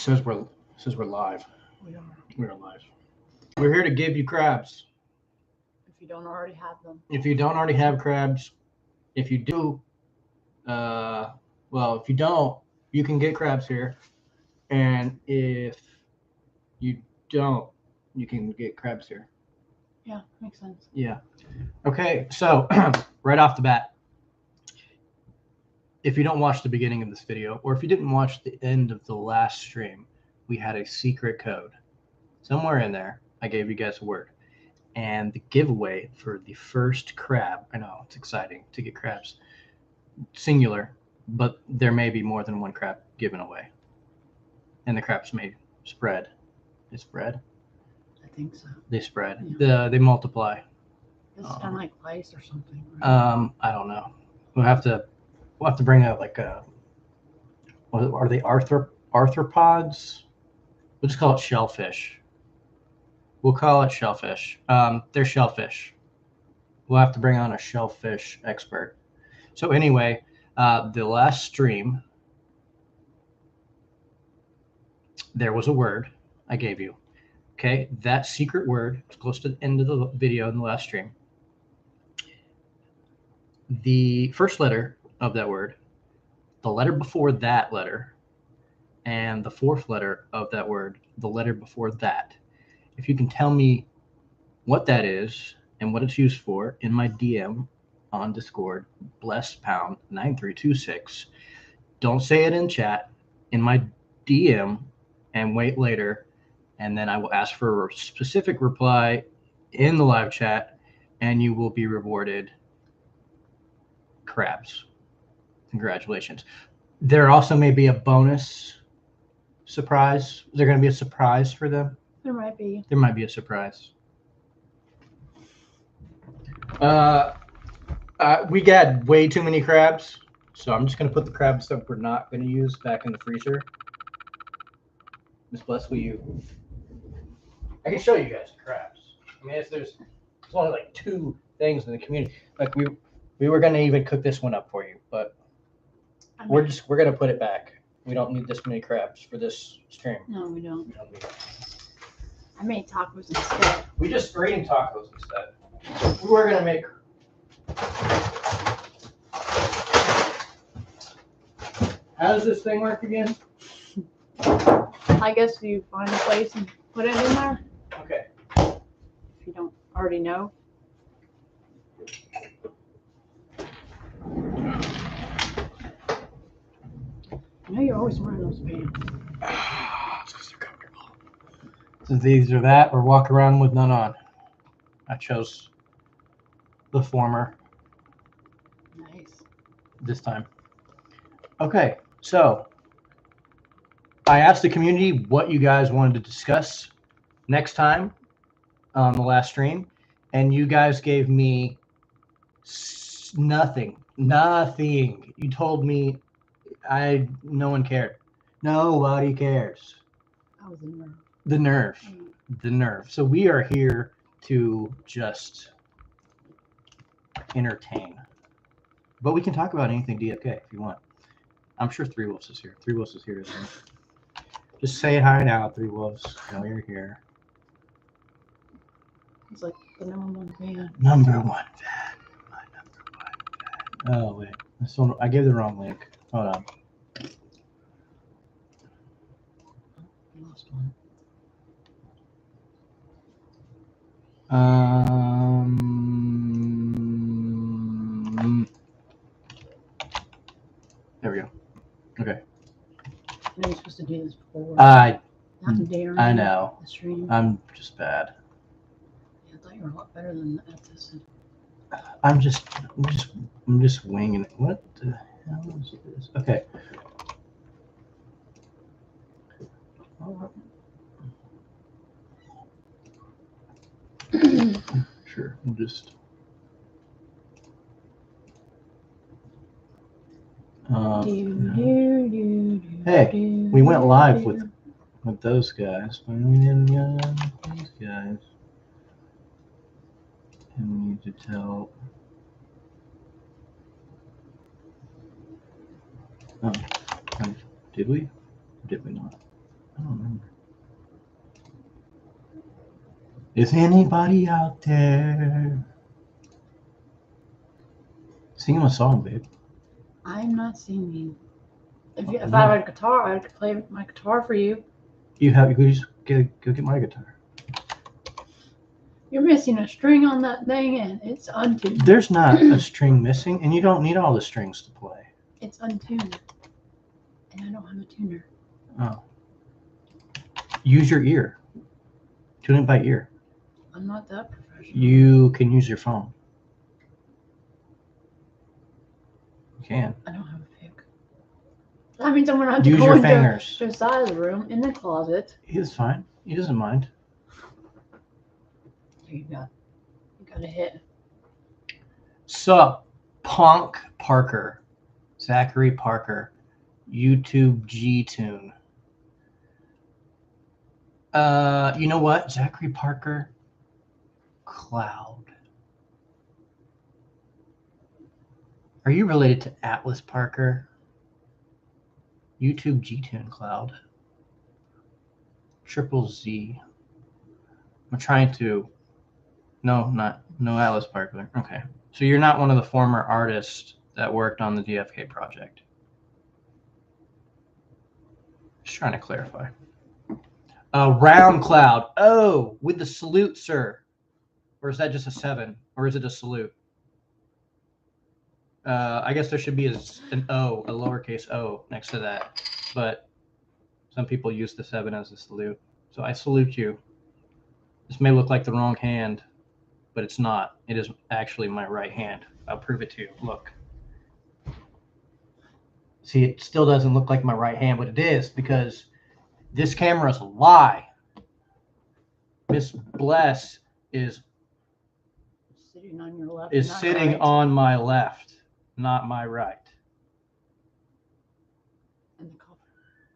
Says we're live. We are. We're live. We're here to give you crabs. If you don't already have them. If you don't already have crabs, if you do, well, if you don't, you can get crabs here. And if you don't, you can get crabs here. Yeah, makes sense. Yeah. Okay, so right off the bat, if you don't watch the beginning of this video, or if you didn't watch the end of the last stream, we had a secret code. Somewhere in there, I gave you guys a word. And the giveaway for the first crab, I know it's exciting to get crabs, singular, but there may be more than one crab given away. And the crabs may spread. They spread? I think so. They spread. Yeah. They multiply. It's kind of like lice or something. Right? I don't know. We'll have to bring out like a, are they arthropods? We'll just call it shellfish. We'll call it shellfish. They're shellfish. We'll have to bring on a shellfish expert. So anyway, the last stream, there was a word I gave you. Okay, that secret word was close to the end of the video in the last stream. The first letter of that word, the letter before that letter, and the fourth letter of that word, the letter before that. If you can tell me what that is and what it's used for in my DM on Discord, blessedpound9326. Don't say it in chat, in my DM, and wait later, and then I will ask for a specific reply in the live chat, and you will be rewarded crabs. Congratulations. There also may be a bonus surprise. Is there going to be a surprise for them? There might be. There might be a surprise. We got way too many crabs, so I'm just going to put the crabs that we're not going to use back in the freezer. Miss Bless, will you? I can show you guys crabs. I mean, there's only like 2 things in the community. Like we were going to even cook this one up for you, but we're going to put it back. We don't need this many crabs for this stream. No, we don't. We don't need it. I made tacos instead. We just are eating tacos instead. We were going to make. How does this thing work again? I guess you find a place and put it in there. Okay. If you don't already know. I know you're always wearing those pants. It's because they're comfortable. So these are that, or walk around with none on. I chose the former. Nice. This time. Okay, so I asked the community what you guys wanted to discuss next time on the last stream, and you guys gave me nothing. You told me no one cared. Nobody cares. That was a nerve. The nerve. The nerve. So we are here to just entertain. But we can talk about anything DFK if you want. I'm sure Three Wolves is here. Three Wolves is here. Just say hi now, Three Wolves. I know you're here. It's like the #1 fan. Number 1 fan. My number 1 fan. Oh, wait. I gave the wrong link. Hold on. Lost one. There we go. Okay. I know you're supposed to do this before. I Daring know. the stream. I'm just bad. Yeah, I thought you were a lot better than that at this. I'm just winging it. What the hell is this? Okay. Sure. We'll just. Hey, we went live with those guys. These guys. And we need to tell. Oh, did we? Did we not? I don't remember. Is anybody out there? Sing him a song, babe. I'm not singing. If I had a guitar, I could play my guitar for you. You just go get my guitar. You're missing a string on that thing, and it's untuned. There's not a string missing, and you don't need all the strings to play. It's untuned, and I don't have a tuner. Oh. Use your ear. Tune it by ear. I'm not that professional. You can use your phone. You can. I don't have a pick. That means I'm gonna have to Use go your into fingers. the side of the room in the closet. He's fine. He doesn't mind. You got a hit. Sup, Punk Parker, Zachary Parker, YouTube G-Tune. You know what? Zachary Parker, Cloud. Are you related to Atlas Parker? YouTube G-Tune Cloud. Triple Z. I'm trying to. No Atlas Parker. Okay. So you're not one of the former artists that worked on the DFK project. Just trying to clarify. Round Cloud. Oh, with the salute, sir. Or is that just a 7? Or is it a salute? I guess there should be an O, a lowercase O next to that. But some people use the 7 as a salute. So I salute you. This may look like the wrong hand, but it's not. It is actually my right hand. I'll prove it to you. Look. See, it still doesn't look like my right hand, but it is because this camera is a lie. Miss Bless is sitting on your left. Is sitting right. on my left, not my right. And the coffee.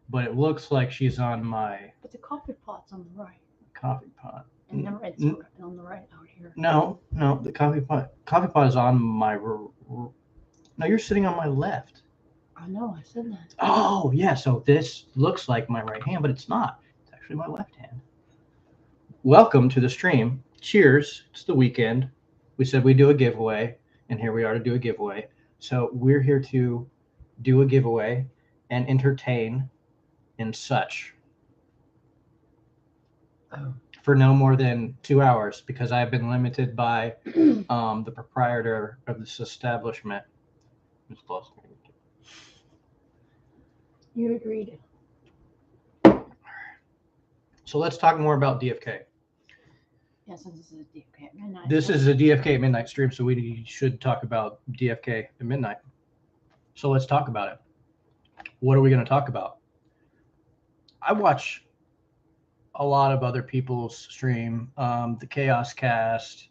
But it looks like she's on my But the coffee pot's on the right. coffee pot. And it's on the right out here. No, the coffee pot is on my. No, you're sitting on my left. I know, I said that. Oh, yeah. So this looks like my right hand, but it's not. It's actually my left hand. Welcome to the stream. Cheers. It's the weekend. We said we'd do a giveaway, and here we are to do a giveaway. So we're here to do a giveaway and entertain and such. Oh. For no more than 2 hours, because I have been limited by the proprietor of this establishment. It's close. You agreed. So let's talk more about DFK. Yeah, since this is a DFK at midnight. This is a DFK at midnight stream, so we should talk about DFK at midnight. So let's talk about it. What are we going to talk about? I watch a lot of other people's stream, the Chaos Cast.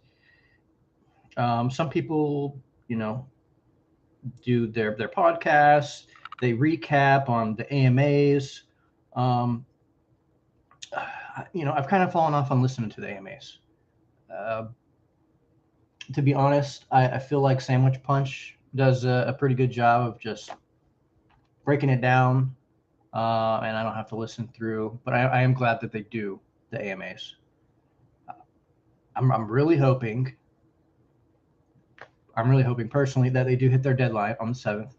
Some people, do their podcasts. They recap on the AMAs. I've kind of fallen off on listening to the AMAs. To be honest, I feel like Sandwich Punch does a pretty good job of just breaking it down. And I don't have to listen through, but I am glad that they do the AMAs. I'm really hoping personally that they do hit their deadline on the 7th.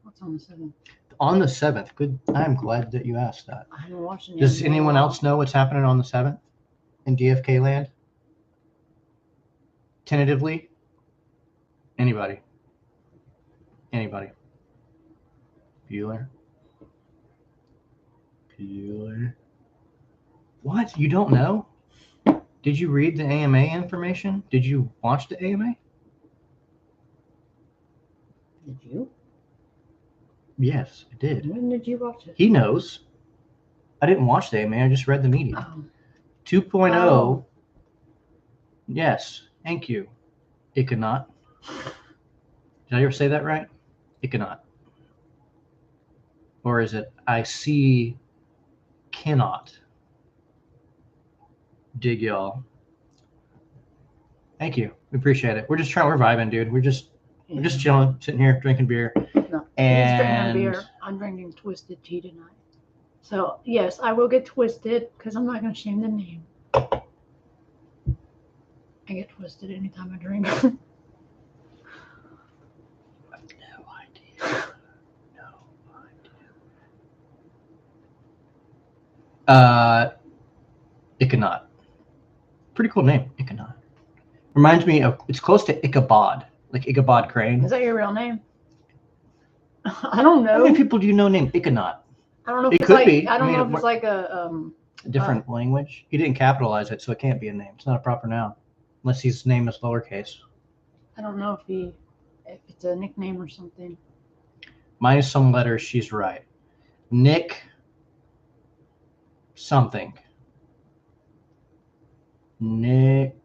What's on the 7th? On the 7th. Good. I'm glad that you asked that. I haven't watched it. Does anyone else know what's happening on the 7th in DFK land? Tentatively? Anybody? Bueller? What? You don't know? Did you read the AMA information? Did you watch the AMA? Did you? Yes, I did. When did you watch it? He knows. I didn't watch the AMA. I just read the media. Oh. 2.0. Oh. Yes. Thank you. It could not. Did I ever say that right? It could not. Or is it I see cannot? Dig y'all. Thank you. We appreciate it. We're vibing, dude. We're just chilling, sitting here, drinking beer. No, he's drinking beer. I'm drinking twisted tea tonight. So yes, I will get twisted because I'm not gonna shame the name. I get twisted anytime I drink. No idea. Ichanaut. Pretty cool name, Ichanaut. Reminds me of, it's close to Ichabod, like Ichabod Crane. Is that your real name? I don't know. How many people do you know named Ichanaut? I don't know if It it's could like, be. I don't I mean, know if it's like a different language. He didn't capitalize it, so it can't be a name. It's not a proper noun, unless his name is lowercase. I don't know if it's a nickname or something. Minus some letters, she's right. Nick something. Nick.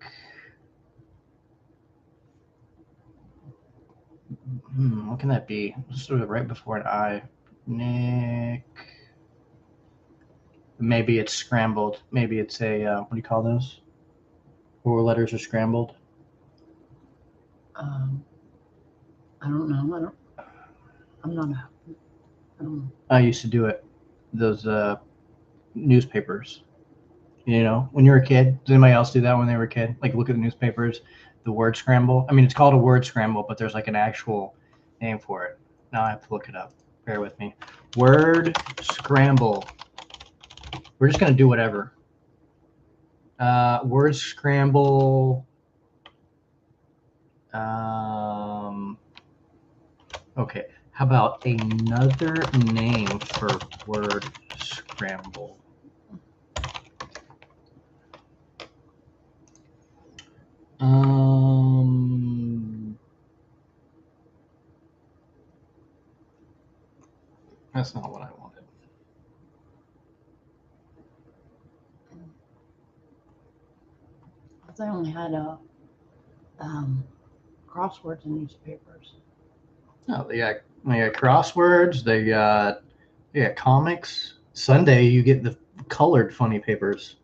What can that be? Sort of right before an I. Nick. Maybe it's scrambled. Maybe it's a, what do you call those? 4 letters are scrambled. I don't know. I'm not a. I don't know. I used to do it. Those newspapers. You know, when you were a kid, does anybody else do that when they were a kid? Like look at the newspapers, the word scramble. I mean, it's called a word scramble, but there's like an actual name for it. Now I have to look it up. Bear with me. Word scramble. We're just gonna do whatever. Word scramble. Okay. How about another name for word scramble? That's not what I wanted. They only had crosswords in newspapers. No, they got crosswords. They got comics. Sunday you get the colored funny papers.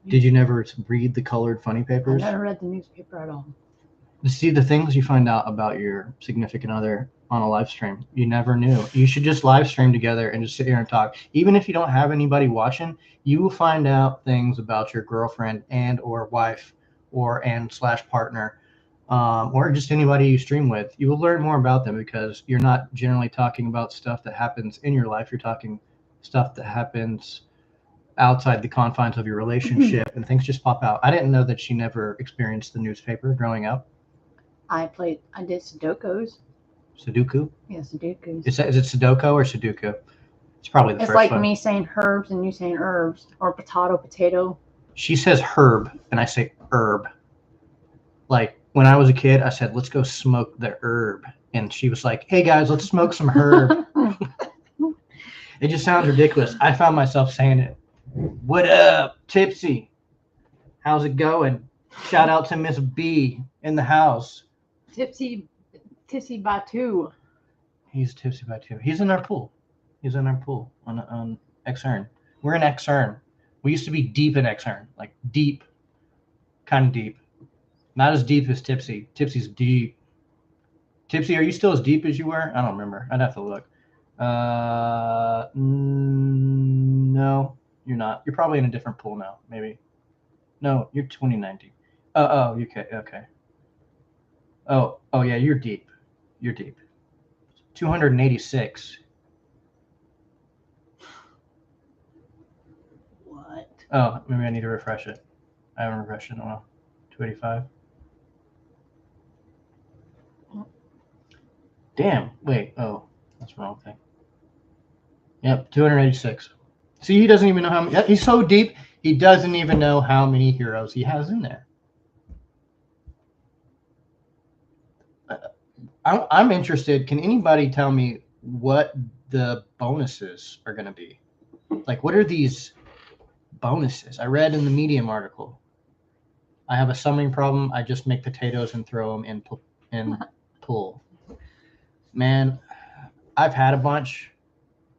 Did you never read the colored funny papers? I never read the newspaper at all. To see the things you find out about your significant other on a live stream. You never knew. You should just live stream together and just sit here and talk. Even if you don't have anybody watching, you will find out things about your girlfriend and or wife or / partner, or just anybody you stream with. You will learn more about them because you're not generally talking about stuff that happens in your life. You're talking stuff that happens outside the confines of your relationship, and things just pop out. I didn't know that she never experienced the newspaper growing up. I did Sudokus. Sudoku? Yeah, Sudokus. Is it Sudoku or Sudoku? It's probably the It's first like one. me saying herbs and you saying herbs, or potato. She says herb, and I say herb. Like, when I was a kid, I said, let's go smoke the herb. And she was like, hey, guys, let's smoke some herb. It just sounds ridiculous. I found myself saying it. What up, Tipsy? How's it going? Shout out to Miss B in the house. Tipsy by 2. He's tipsy by 2. He's in our pool. He's in our pool on Xern. We're in Xern. We used to be deep in Xern, like deep, kind of deep. Not as deep as Tipsy. Tipsy's deep. Tipsy, are you still as deep as you were? I don't remember. I'd have to look. No, you're not. You're probably in a different pool now, maybe. No, you're 2019. Oh, okay. Oh, yeah, you're deep. You're deep. 286. What? Oh, maybe I need to refresh it. I haven't refreshed it in a while. 285. Damn. Wait. Oh, that's the wrong thing. Yep, 286. See, he doesn't even know how many. He's so deep, he doesn't even know how many heroes he has in there. I'm interested. Can anybody tell me what the bonuses are going to be? Like, what are these bonuses? I read in the Medium article. I have a summoning problem. I just make potatoes and throw them in pool. Man, I've had a bunch.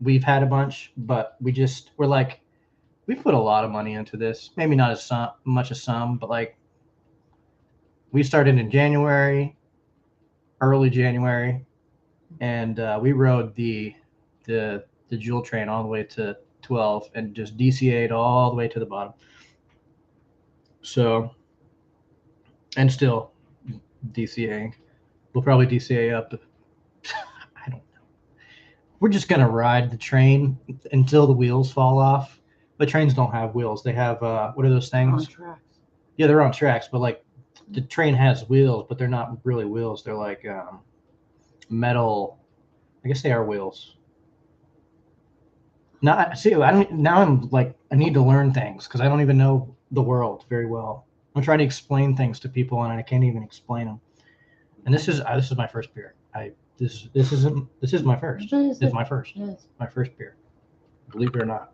We've had a bunch, but we put a lot of money into this. Maybe not as much as some, but like we started in January, early January, and we rode the Jewel train all the way to 12 and just DCA'd all the way to the bottom. So, and still DCAing. We'll probably DCA up. I don't know. We're just going to ride the train until the wheels fall off. But trains don't have wheels. They have, what are those things? On tracks. Yeah, they're on tracks, but like the train has wheels, but they're not really wheels. They're like metal. I guess they are wheels. Now, see, now I'm like, I need to learn things because I don't even know the world very well. I'm trying to explain things to people and I can't even explain them. And this is my first beer. This is my first. This is my first. Yes. My first beer. Believe it or not.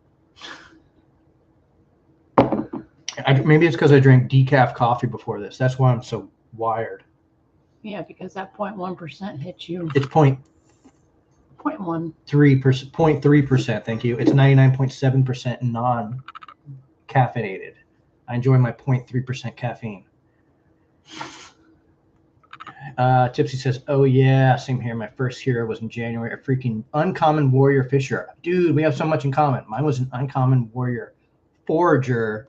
Maybe it's because I drank decaf coffee before this. That's why I'm so wired. Yeah, because that 0.1% hits you. It's 0.1. 0.3%. Thank you. It's 99.7% non-caffeinated. I enjoy my 0.3% caffeine. Tipsy says, "Oh yeah, same here. My first hero was in January. A freaking uncommon warrior fisher. Dude, we have so much in common. Mine was an uncommon warrior forager,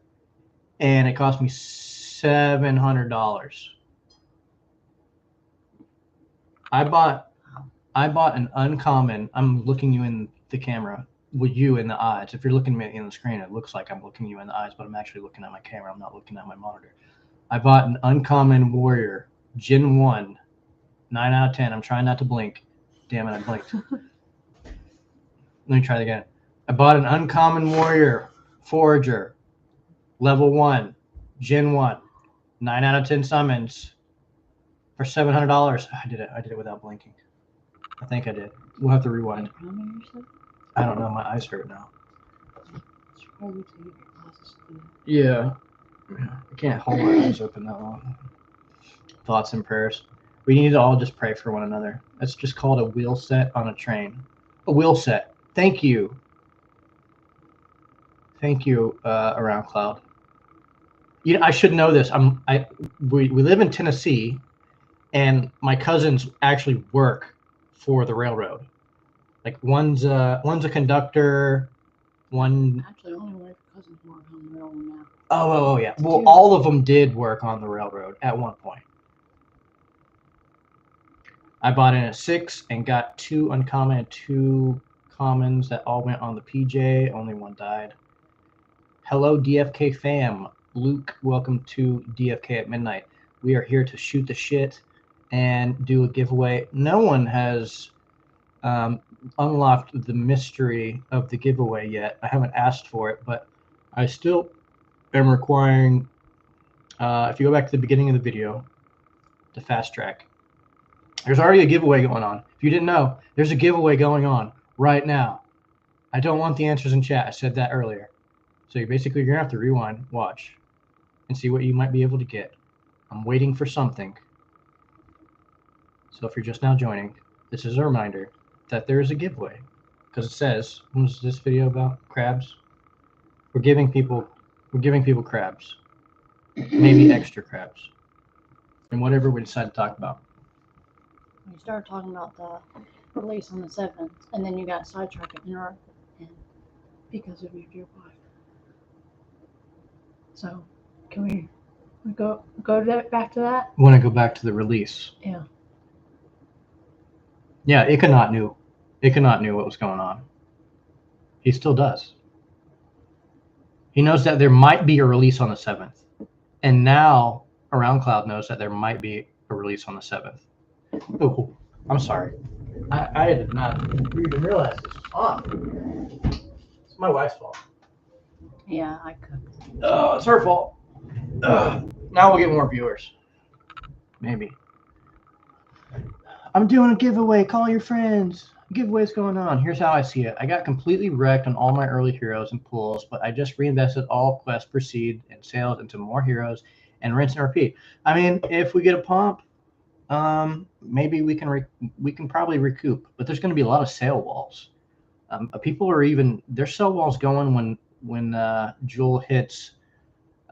and it cost me $700. I bought an uncommon. I'm looking you in the camera with you in the eyes. If you're looking at me in the screen, it looks like I'm looking you in the eyes, but I'm actually looking at my camera. I'm not looking at my monitor. I bought an uncommon warrior, Gen 1, 9 out of 10. I'm trying not to blink. Damn it, I blinked. Let me try it again. I bought an uncommon warrior, forager, level 1, Gen 1, 9 out of 10 summons for $700. I did it without blinking. I think I did. We'll have to rewind. I don't know. My eyes hurt now. Yeah. I can't hold my eyes open that long. Thoughts and prayers. We need to all just pray for one another. That's just called a wheel set on a train. A wheel set. Thank you. Thank you, Around Cloud. You know, I should know this. We live in Tennessee, and my cousins actually work for the railroad. Like one's a conductor, one. Actually, only one of your cousins work on the railroad now. Oh yeah. Well, all of them did work on the railroad at one point. I bought in at 6 and got 2 uncommon and 2 commons that all went on the PJ. Only one died. Hello, DFK fam. Luke, welcome to DFK at midnight. We are here to shoot the shit and do a giveaway. No one has unlocked the mystery of the giveaway yet. I haven't asked for it, but I still am requiring, if you go back to the beginning of the video, the fast track, there's already a giveaway going on. If you didn't know, there's a giveaway going on right now. I don't want the answers in chat. I said that earlier. So you're going to have to rewind, watch, and see what you might be able to get. I'm waiting for something. So if you're just now joining, this is a reminder that there is a giveaway. Because it says, what was this video about? Crabs? We're giving people crabs. Maybe extra crabs. And whatever we decide to talk about. We started talking about the release on the 7th, and then you got sidetracked and interrupted because of your dear wife. So, can we go back to that? Want to go back to the release? Yeah. Yeah, Iconot knew. Iconot knew what was going on. He still does. He knows that there might be a release on the 7th. And now Around Cloud knows that there might be a release on the 7th. Oh, I'm sorry. I did not even realize this was on. It's my wife's fault. Yeah, I cooked. Oh, it's her fault. Now we'll get more viewers. Maybe. I'm doing a giveaway. Call your friends. Giveaway's going on. Here's how I see it. I got completely wrecked on all my early heroes and pools, but I just reinvested all quests, proceed, and sales into more heroes and rinse and repeat. I mean, if we get a pump, maybe we can probably recoup, but there's going to be a lot of sale walls. People are even, there's sale walls going when Jewel hits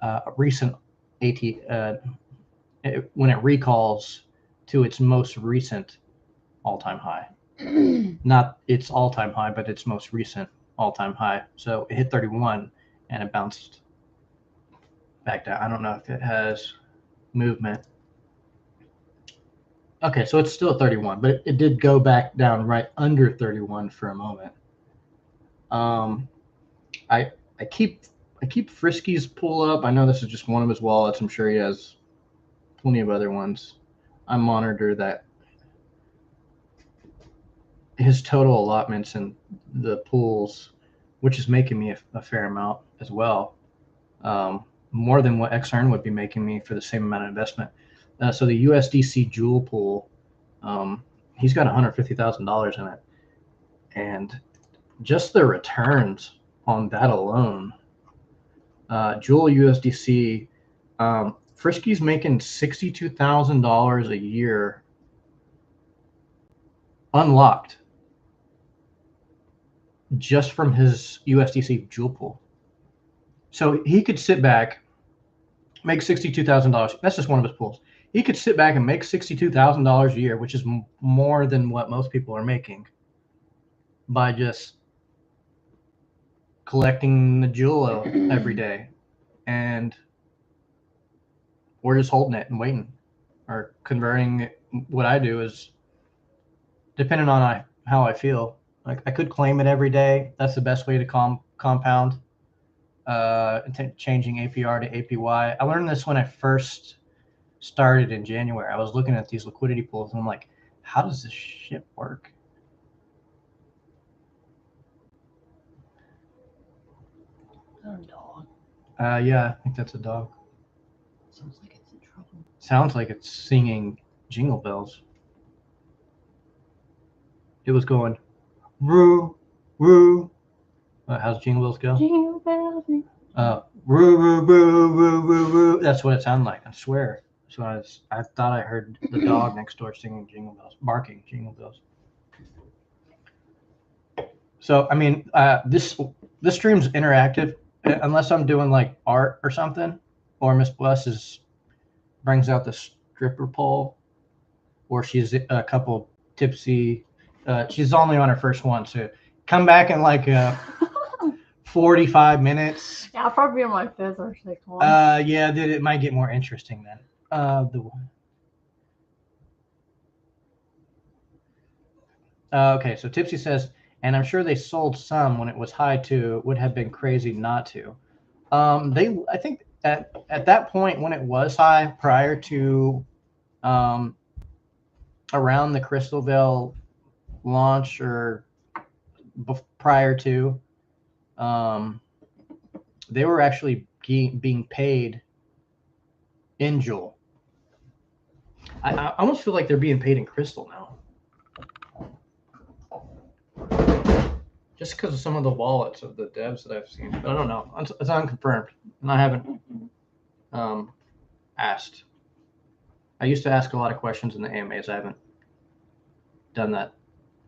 a recent when it recalls to its most recent all-time high. Not its all-time high, but its most recent all-time high. So it hit 31 and it bounced back down. I don't know if it has movement. Okay, so it's still at 31, but it did go back down right under 31 for a moment. I keep Frisky's pull up. I know this is just one of his wallets. I'm sure he has plenty of other ones. I monitor that his total allotments and the pools, which is making me a fair amount as well, more than what XEarn would be making me for the same amount of investment. So the USDC Jewel pool, he's got $150,000 in it, and just the returns on that alone. Jewel USDC, Frisky's making $62,000 a year unlocked just from his USDC Jewel pool. So he could sit back, make $62,000. That's just one of his pools. He could sit back and make $62,000 a year, which is more than what most people are making, by just collecting the Jewel every day. And we're just holding it and waiting, or converting it. What I do is, depending on how I feel, like I could claim it every day. That's the best way to compound. Changing APR to APY. I learned this when I first started in January. I was looking at these liquidity pools and I'm like, how does this shit work? Is that a dog? Yeah, I think that's a dog. Sounds like it's in trouble. Sounds like it's singing Jingle Bells. It was going, woo, woo. How's Jingle Bells go? Jingle bells. Woo, woo, woo, woo, woo, woo. That's what it sounded like, I swear. So I thought I heard the dog next door singing Jingle Bells, barking Jingle Bells. So, I mean, this stream's interactive, unless I'm doing like art or something, or Miss Bless brings out the stripper pole, or she's a couple tipsy. She's only on her first one, so come back in like 45 minutes. Yeah, I'll probably be on my 5th or 6th one. Yeah, it might get more interesting then. Okay, so Tipsy says, and I'm sure they sold some when it was high too. It would have been crazy not to. I think at that point when it was high, prior to around the Crystalville launch, or prior to, they were actually being paid in Jewel. I almost feel like they're being paid in Crystal now, just because of some of the wallets of the devs that I've seen. But I don't know. It's unconfirmed, and I haven't asked. I used to ask a lot of questions in the AMAs. I haven't done that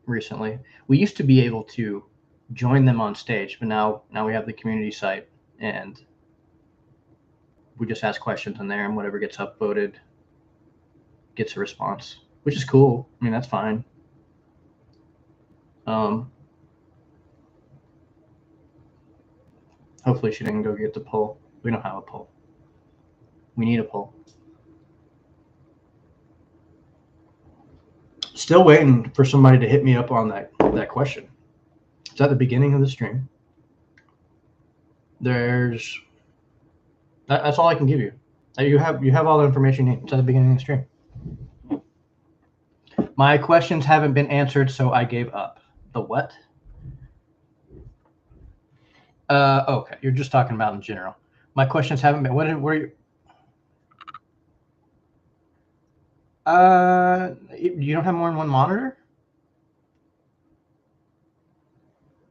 recently. We used to be able to join them on stage, but now we have the community site, and we just ask questions in there, and whatever gets upvoted gets a response, which is cool. I mean, that's fine. Hopefully she didn't go get the poll. We don't have a poll. We need a poll. Still waiting for somebody to hit me up on that question. It's at the beginning of the stream. That's all I can give you. You have all the information you need. It's at the beginning of the stream. My questions haven't been answered, so I gave up. The what? Okay, you're just talking about in general. My questions haven't been. You don't have more than one monitor?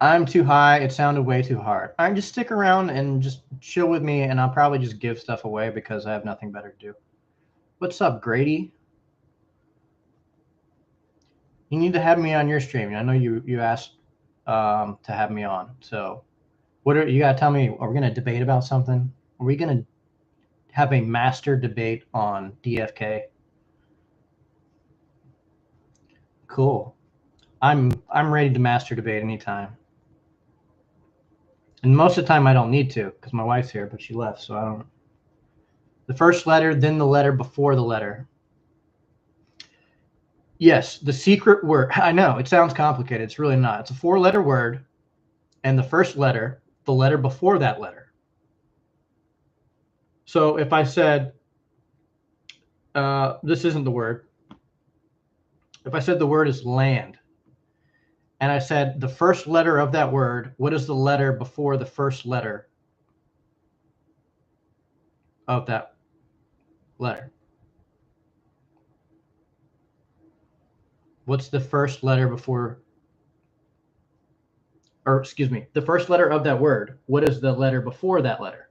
I'm too high. It sounded way too hard. All right, just stick around and just chill with me, and I'll probably just give stuff away because I have nothing better to do. What's up, Grady? You need to have me on your stream. I know you asked to have me on. So you got to tell me, are we going to debate about something? Are we going to have a master debate on DFK? Cool. I'm ready to master debate anytime. And most of the time I don't need to because my wife's here, but she left, so I don't. The first letter, then the letter before the letter. Yes, the secret word. I know, it sounds complicated. It's really not. It's a 4-letter word, and the first letter, the letter before that letter. So if I said, this isn't the word. If I said the word is land, and I said the first letter of that word, what is the letter before the first letter of that letter? What's the first letter before, or excuse me, the first letter of that word? What is the letter before that letter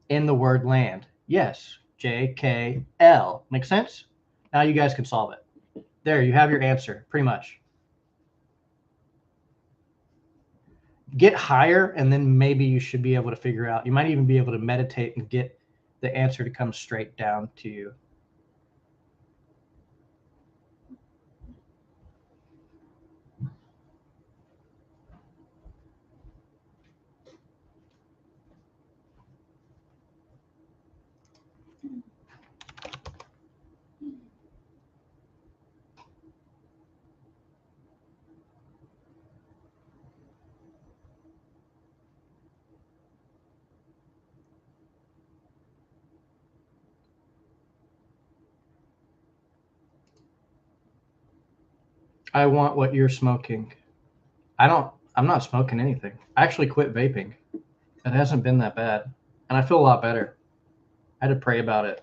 in the word land? Yes, J-K-L. Make sense? Now you guys can solve it. There, you have your answer, pretty much. Get higher, and then maybe you should be able to figure out. You might even be able to meditate and get the answer to come straight down to you. I want what you're smoking. I'm not smoking anything. I actually quit vaping. It hasn't been that bad. And I feel a lot better. I had to pray about it.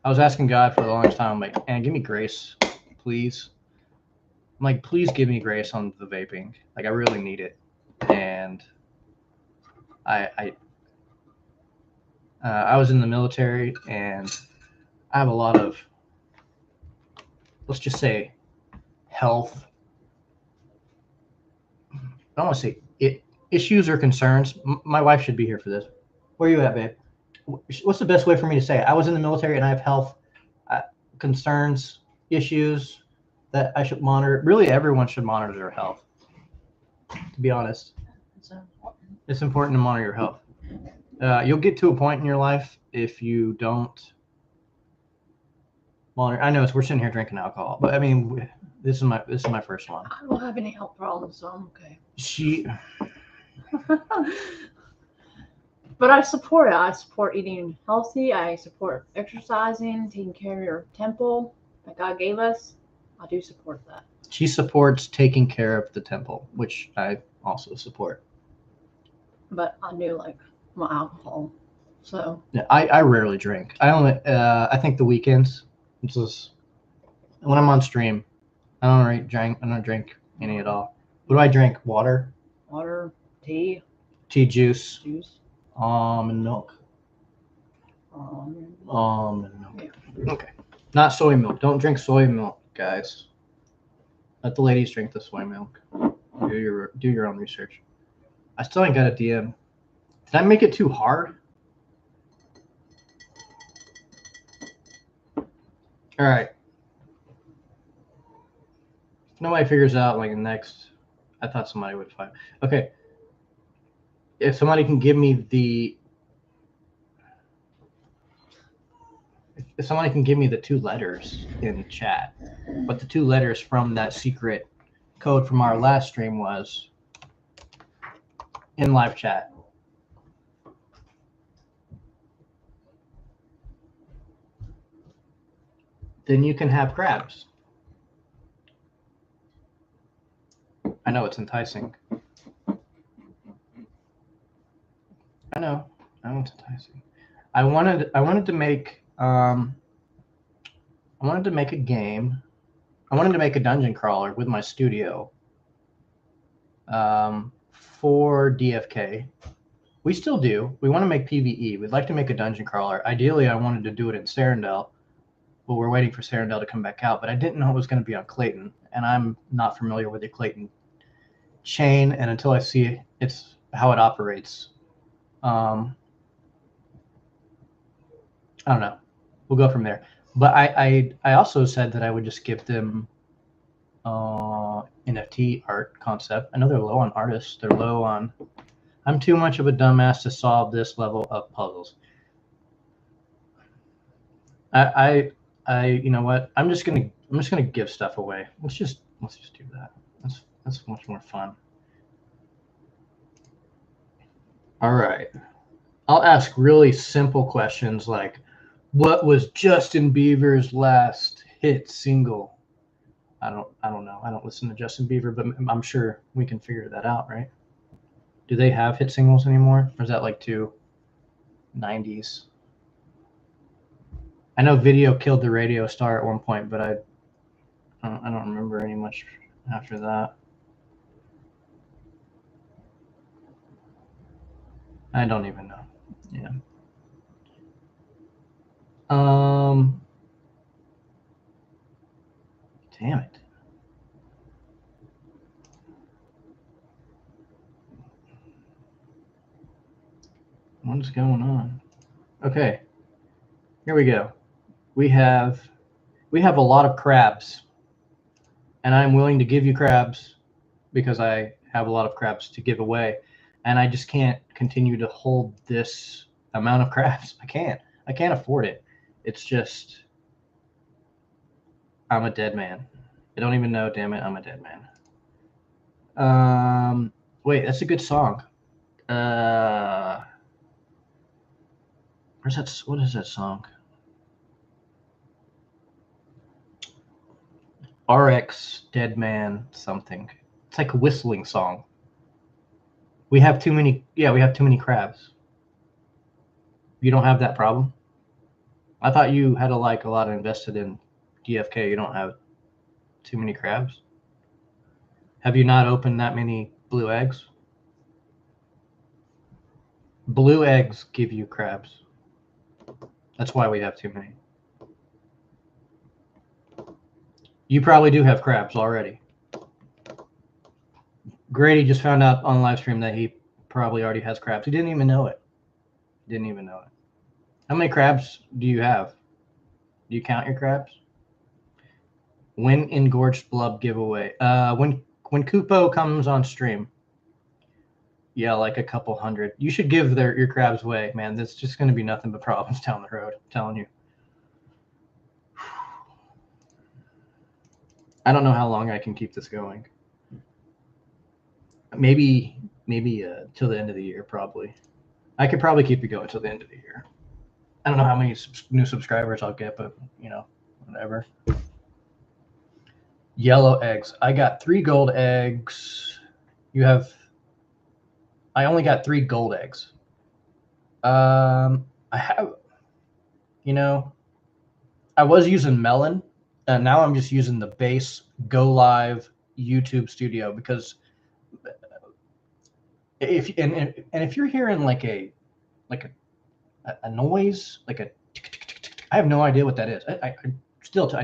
I was asking God for the longest time. I'm like, man, give me grace, please. I'm like, please give me grace on the vaping. Like, I really need it. And I was in the military, and I have a lot of, let's just say, health. I don't want to say issues or concerns. My wife should be here for this. Where are you at, babe? What's the best way for me to say it? I was in the military, and I have health concerns, issues that I should monitor. Really, everyone should monitor their health, to be honest. It's important to monitor your health. You'll get to a point in your life if you don't monitor. I know we're sitting here drinking alcohol, but I mean, this is my first one. I don't have any health problems, so I'm okay. But I support it. I support eating healthy. I support exercising, taking care of your temple that God gave us. I do support that. She supports taking care of the temple, which I also support. But I do like my alcohol, so. Yeah, I rarely drink. I think the weekends, it's just when I'm on stream, I don't drink any at all. What do I drink? Water, Tea, juice, almond milk. milk. Yeah. Okay. Not soy milk. Don't drink soy milk, guys. Let the ladies drink the soy milk. Do your own research. I still ain't got a DM. Did I make it too hard? All right. If nobody figures out like next, I thought somebody would find. Okay. If somebody can give me the 2 letters in chat, what the 2 letters from that secret code from our last stream was in live chat. Then you can have crabs. I know it's enticing. I know it's enticing. I wanted to make a game. I wanted to make a dungeon crawler with my studio for DFK. We still do. We want to make PvE. We'd like to make a dungeon crawler. Ideally, I wanted to do it in Sarandel. Well, we're waiting for Sarandel to come back out, but I didn't know it was going to be on Clayton, and I'm not familiar with the Clayton chain, and until I see it's how it operates, I don't know. We'll go from there. But I also said that I would just give them NFT art concept. I know they're low on artists. They're low on. I'm too much of a dumbass to solve this level of puzzles. I you know what? I'm just gonna give stuff away. Let's just do that. That's much more fun. All right. I'll ask really simple questions like, what was Justin Bieber's last hit single? I don't know. I don't listen to Justin Bieber, but I'm sure we can figure that out, right? Do they have hit singles anymore? Or is that like too 90s? I know Video killed the radio star at one point, but I don't remember any much after that. I don't even know. Yeah. Damn it. What's going on? Okay. Here we go. We have a lot of crabs. And I'm willing to give you crabs because I have a lot of crabs to give away. And I just can't continue to hold this amount of crabs. I can't afford it. It's just, I'm a dead man. I don't even know, damn it, I'm a dead man. Wait, that's a good song. What is that song? RX Dead Man something. It's like a whistling song. We have too many crabs. You don't have that problem? I thought you had a lot invested in DFK. You don't have too many crabs? Have you not opened that many blue eggs? Blue eggs give you crabs. That's why we have too many. You probably do have crabs already. Grady just found out on live stream that he probably already has crabs. He didn't even know it. How many crabs do you have? Do you count your crabs? When Engorged Blub giveaway? When Kupo comes on stream. Yeah, like a couple hundred. You should give your crabs away, man. That's just going to be nothing but problems down the road. I'm telling you. I don't know how long I can keep this going. Maybe till the end of the year, probably. I could probably keep it going till the end of the year. I don't know how many new subscribers I'll get, but whatever. Yellow eggs. I got 3 gold eggs. I only got 3 gold eggs. I have, I was using Melon, and now I'm just using the base Go Live YouTube Studio because if you're hearing like a noise, like a I have no idea what that is. I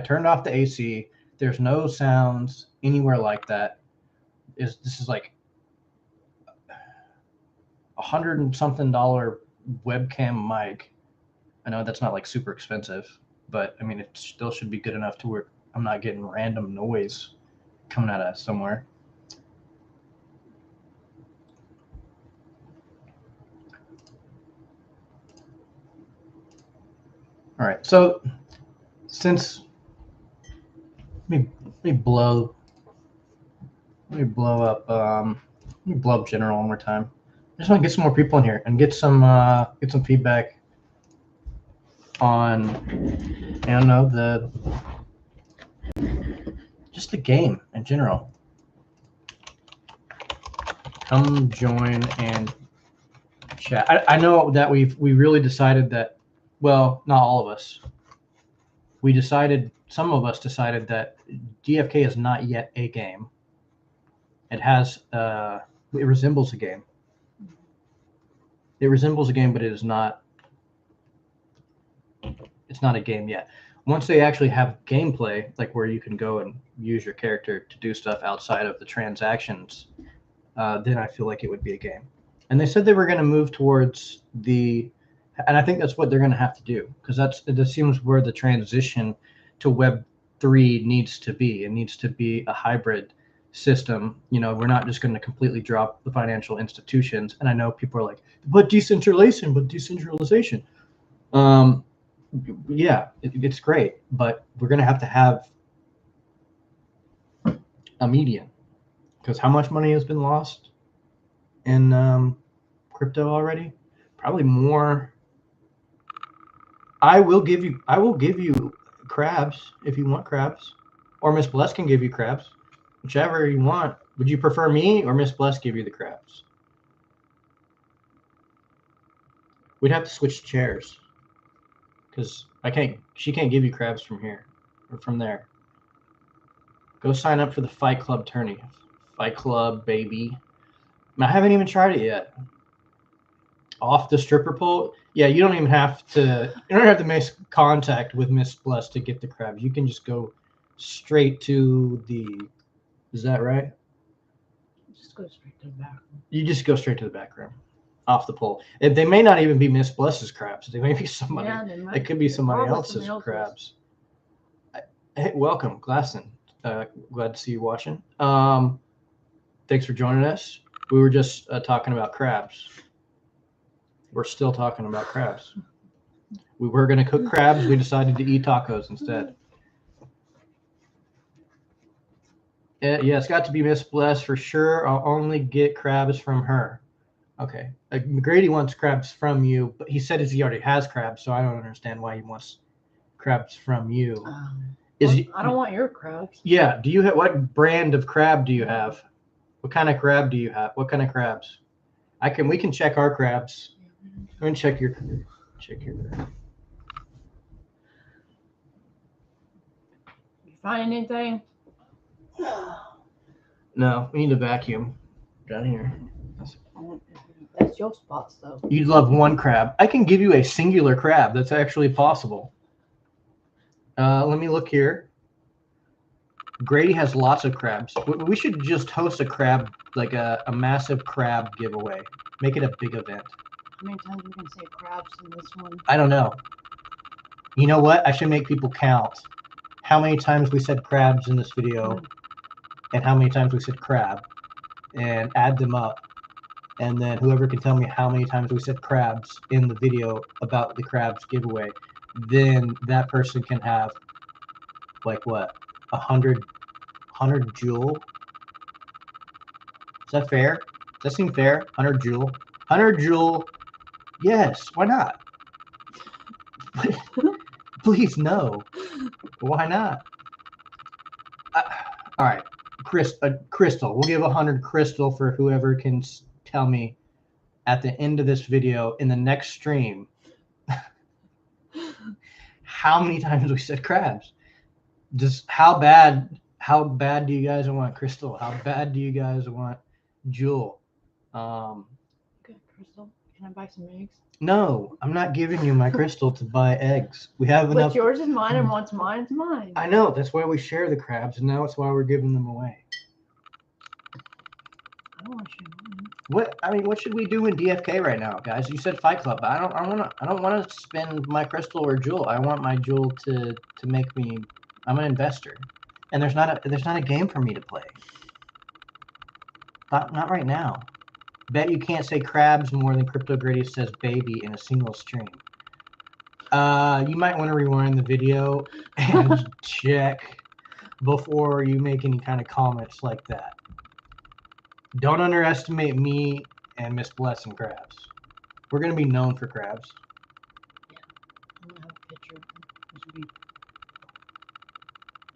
turned off the AC. There's no sounds anywhere like that. This is like $100 and something webcam mic. I know that's not like super expensive, but I mean it still should be good enough to where I'm not getting random noise coming out of somewhere. All right, so since let me blow up general one more time. I just want to get some more people in here and get some feedback on just the game in general. Come join and chat. I know that we really decided that, well, not all of us. Some of us decided that DFK is not yet a game. It resembles a game. It resembles a game, but it's not a game yet. Once they actually have gameplay, like where you can go and use your character to do stuff outside of the transactions, then I feel like it would be a game. And they said they were going to move towards and I think that's what they're going to have to do, because it seems where the transition to Web 3 needs to be. It needs to be a hybrid system. You know, we're not just going to completely drop the financial institutions. And I know people are like, but decentralization. Yeah, it's great, but we're going to have a median, because how much money has been lost in crypto already? Probably more. I will give you crabs if you want crabs, or Miss Bless can give you crabs, whichever you want. Would you prefer me or Miss Bless give you the crabs? We'd have to switch chairs, because she can't give you crabs from here or from there. Go sign up for the Fight Club tourney. Fight Club, baby. I haven't even tried it yet. Off the stripper pole. Yeah, you don't have to make contact with Miss Bless to get the crabs. You can just go straight to the. Is that right? Just go straight to the back room. You just go straight to the back room, off the pole. They may not even be Miss Bless's crabs. They may be somebody. Yeah, it could be somebody else's crabs. Hey, welcome, Glasson. Glad to see you watching. Thanks for joining us. We were just talking about crabs. We're still talking about crabs. We were going to cook crabs. We decided to eat tacos instead. Yeah, it's got to be Miss Bless for sure. I'll only get crabs from her. Okay. McGrady wants crabs from you, but he said he already has crabs, so I don't understand why he wants crabs from you. I don't want your crabs. Yeah. Do you have, what brand of crab do you have? What kind of crab do you have? What kind of crabs? We can check our crabs. I'm gonna check your. You find anything? No, we need a vacuum down here. That's your spots, though. You'd love one crab. I can give you a singular crab. That's actually possible. Let me look here. Grady has lots of crabs. We should just host a crab, like a massive crab giveaway. Make it a big event. How many times we can say crabs in this one? I don't know. You know what? I should make people count how many times we said crabs in this video and how many times we said crab, and add them up. And then whoever can tell me how many times we said crabs in the video about the crabs giveaway, then that person can have, like, what, 100 jewel? Is that fair? Does that seem fair? 100 jewel? 100 jewel? Yes, why not? Please, no. Why not? All right, crystal. We'll give 100 crystal for whoever can tell me at the end of this video in the next stream how many times we said crabs. Just how bad do you guys want crystal? How bad do you guys want jewel? Okay, crystal. Can I buy some eggs? No, I'm not giving you my crystal to buy eggs. We have enough. But yours is mine, and what's mine is mine. I know. That's why we share the crabs, and now it's why we're giving them away. I don't want to share mine. What should we do in DFK right now, guys? You said Fight Club, but I don't want to spend my crystal or jewel. I want my jewel to make me. I'm an investor, and there's not a game for me to play. Not right now. Bet you can't say crabs more than Crypto Grady says baby in a single stream. You might want to rewind the video and check before you make any kind of comments like that. Don't underestimate me and Miss Bless and crabs. We're going to be known for crabs. Yeah. I'm going to have a picture of them.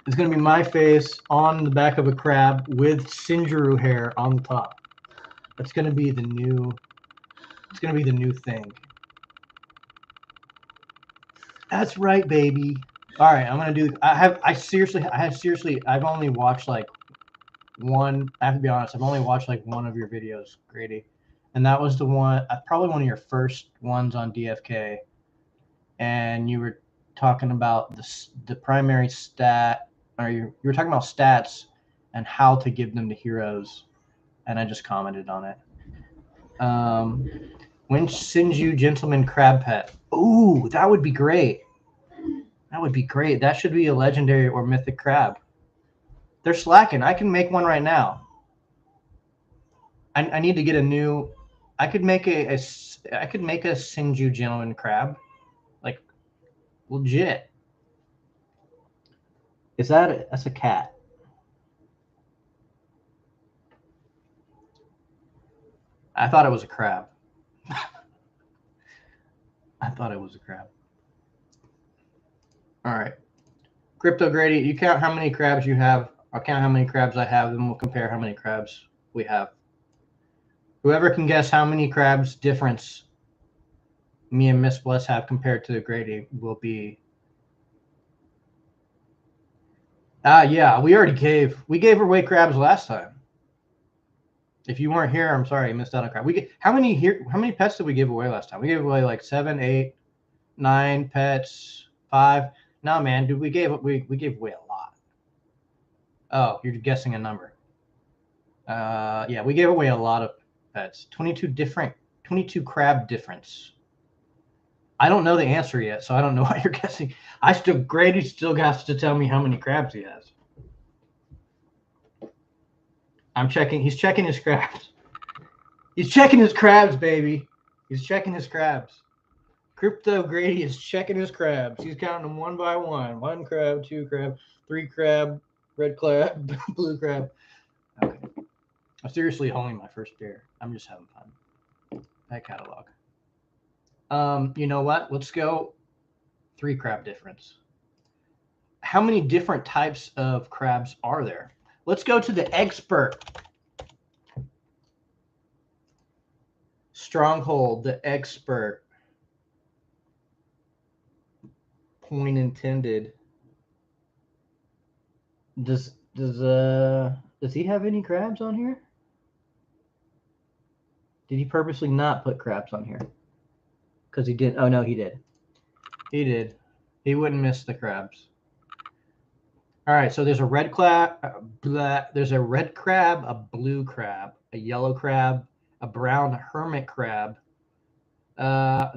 It's going to be my face on the back of a crab with Sinjuru hair on the top. It's going to be the new thing. That's right, baby. All right, I'm going to do, I've only watched like one, I have to be honest, I've only watched like one of your videos, Grady. And that was the one, probably one of your first ones on DFK. And you were talking about the primary stat, or you were talking about stats and how to give them to heroes. And I just commented on it. When sends you gentleman crab pet? Ooh, that would be great. That would be great. That should be a legendary or mythic crab. They're slacking. I can make one right now. I need to get a new. I could make a Sinju gentleman crab, like legit. That's a cat? I thought it was a crab. I thought it was a crab. All right. Crypto Grady, you count how many crabs you have. I'll count how many crabs I have, then we'll compare how many crabs we have. Whoever can guess how many crabs difference me and Miss Bless have compared to Grady will be. Yeah, we gave away crabs last time. If you weren't here, I'm sorry, you missed out on crab. How many pets did we give away last time? We gave away like 7, 8, 9 pets, 5. No, man, dude, we gave away a lot. Oh, you're guessing a number. Yeah, we gave away a lot of pets. 22 crab difference. I don't know the answer yet, so I don't know what you're guessing. Grady still has to tell me how many crabs he has. I'm checking. He's checking his crabs. He's checking his crabs, baby. He's checking his crabs. Crypto Grady is checking his crabs. He's counting them one by one. 1 crab, 2 crab, 3 crab, red crab, blue crab. Okay. I'm seriously holding my first beer. I'm just having fun. That catalog. You know what? Let's go 3 crab difference. How many different types of crabs are there? Let's go to the expert. Stronghold, the expert. Point intended. Does he have any crabs on here? Did he purposely not put crabs on here? Because he didn't. Oh no, he did. He did. He wouldn't miss the crabs. All right, so there's a red crab, there's a red crab, a blue crab, a yellow crab, a brown hermit crab. Well,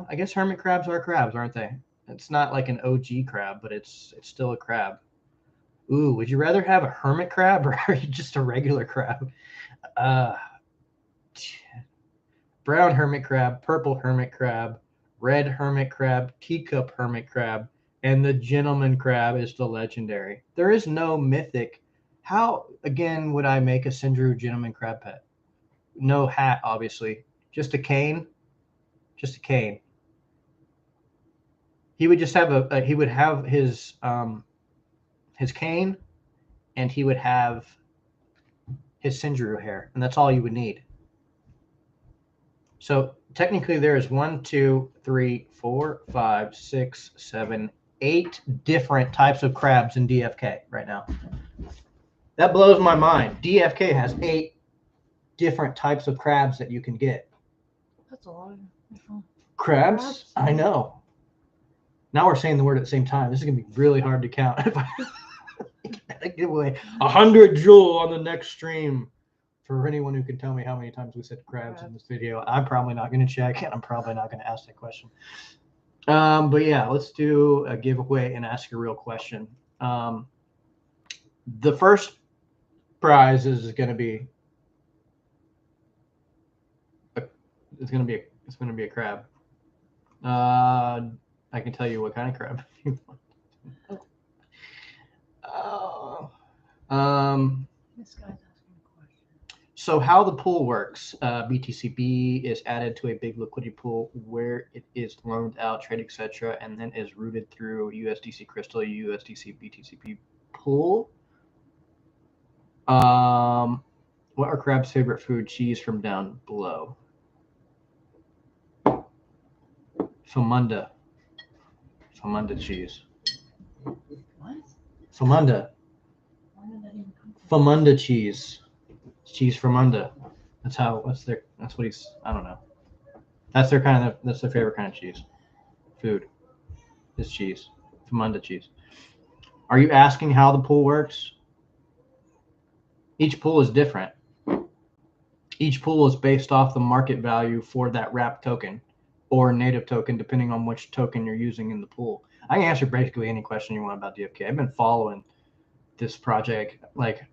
I guess hermit crabs are crabs, aren't they? It's not like an OG crab, but it's still a crab. Ooh, would you rather have a hermit crab or are you just a regular crab? Brown hermit crab, purple hermit crab, red hermit crab, teacup hermit crab, and the gentleman crab is the legendary. There is no mythic. How, again, would I make a Sindru gentleman crab pet? No hat, obviously. Just a cane. Just a cane. He would just have he would have his cane, and he would have his Sindru hair, and that's all you would need. So technically there is 1, 2, 3, 4, 5, 6, 7, 8 different types of crabs in DFK right now. That blows my mind. DFK has 8 different types of crabs that you can get. That's a lot of different crabs. I know. Now we're saying the word at the same time. This is going to be really hard to count. I give away 100 Joule on the next stream. For anyone who can tell me how many times we said crabs in this video, I'm probably not going to check, and I'm probably not going to ask that question. But yeah, let's do a giveaway and ask a real question. The first prize is going to be it's going to be a crab. I can tell you what kind of crab you want. This guy's asking a question. So how the pool works, BTCB is added to a big liquidity pool where it is loaned out, trade, etc., and then is routed through USDC Crystal, USDC BTCB pool. What are crab's favorite food? Cheese from down below. Famunda cheese. What? Famunda. Where did that even come from? Famunda cheese. Cheese Famunda. That's what he's, I don't know. That's their favorite kind of cheese. Food is cheese. Famunda cheese. Are you asking how the pool works? Each pool is different. Each pool is based off the market value for that wrapped token or native token, depending on which token you're using in the pool. I can answer basically any question you want about DFK. I've been following this project. Like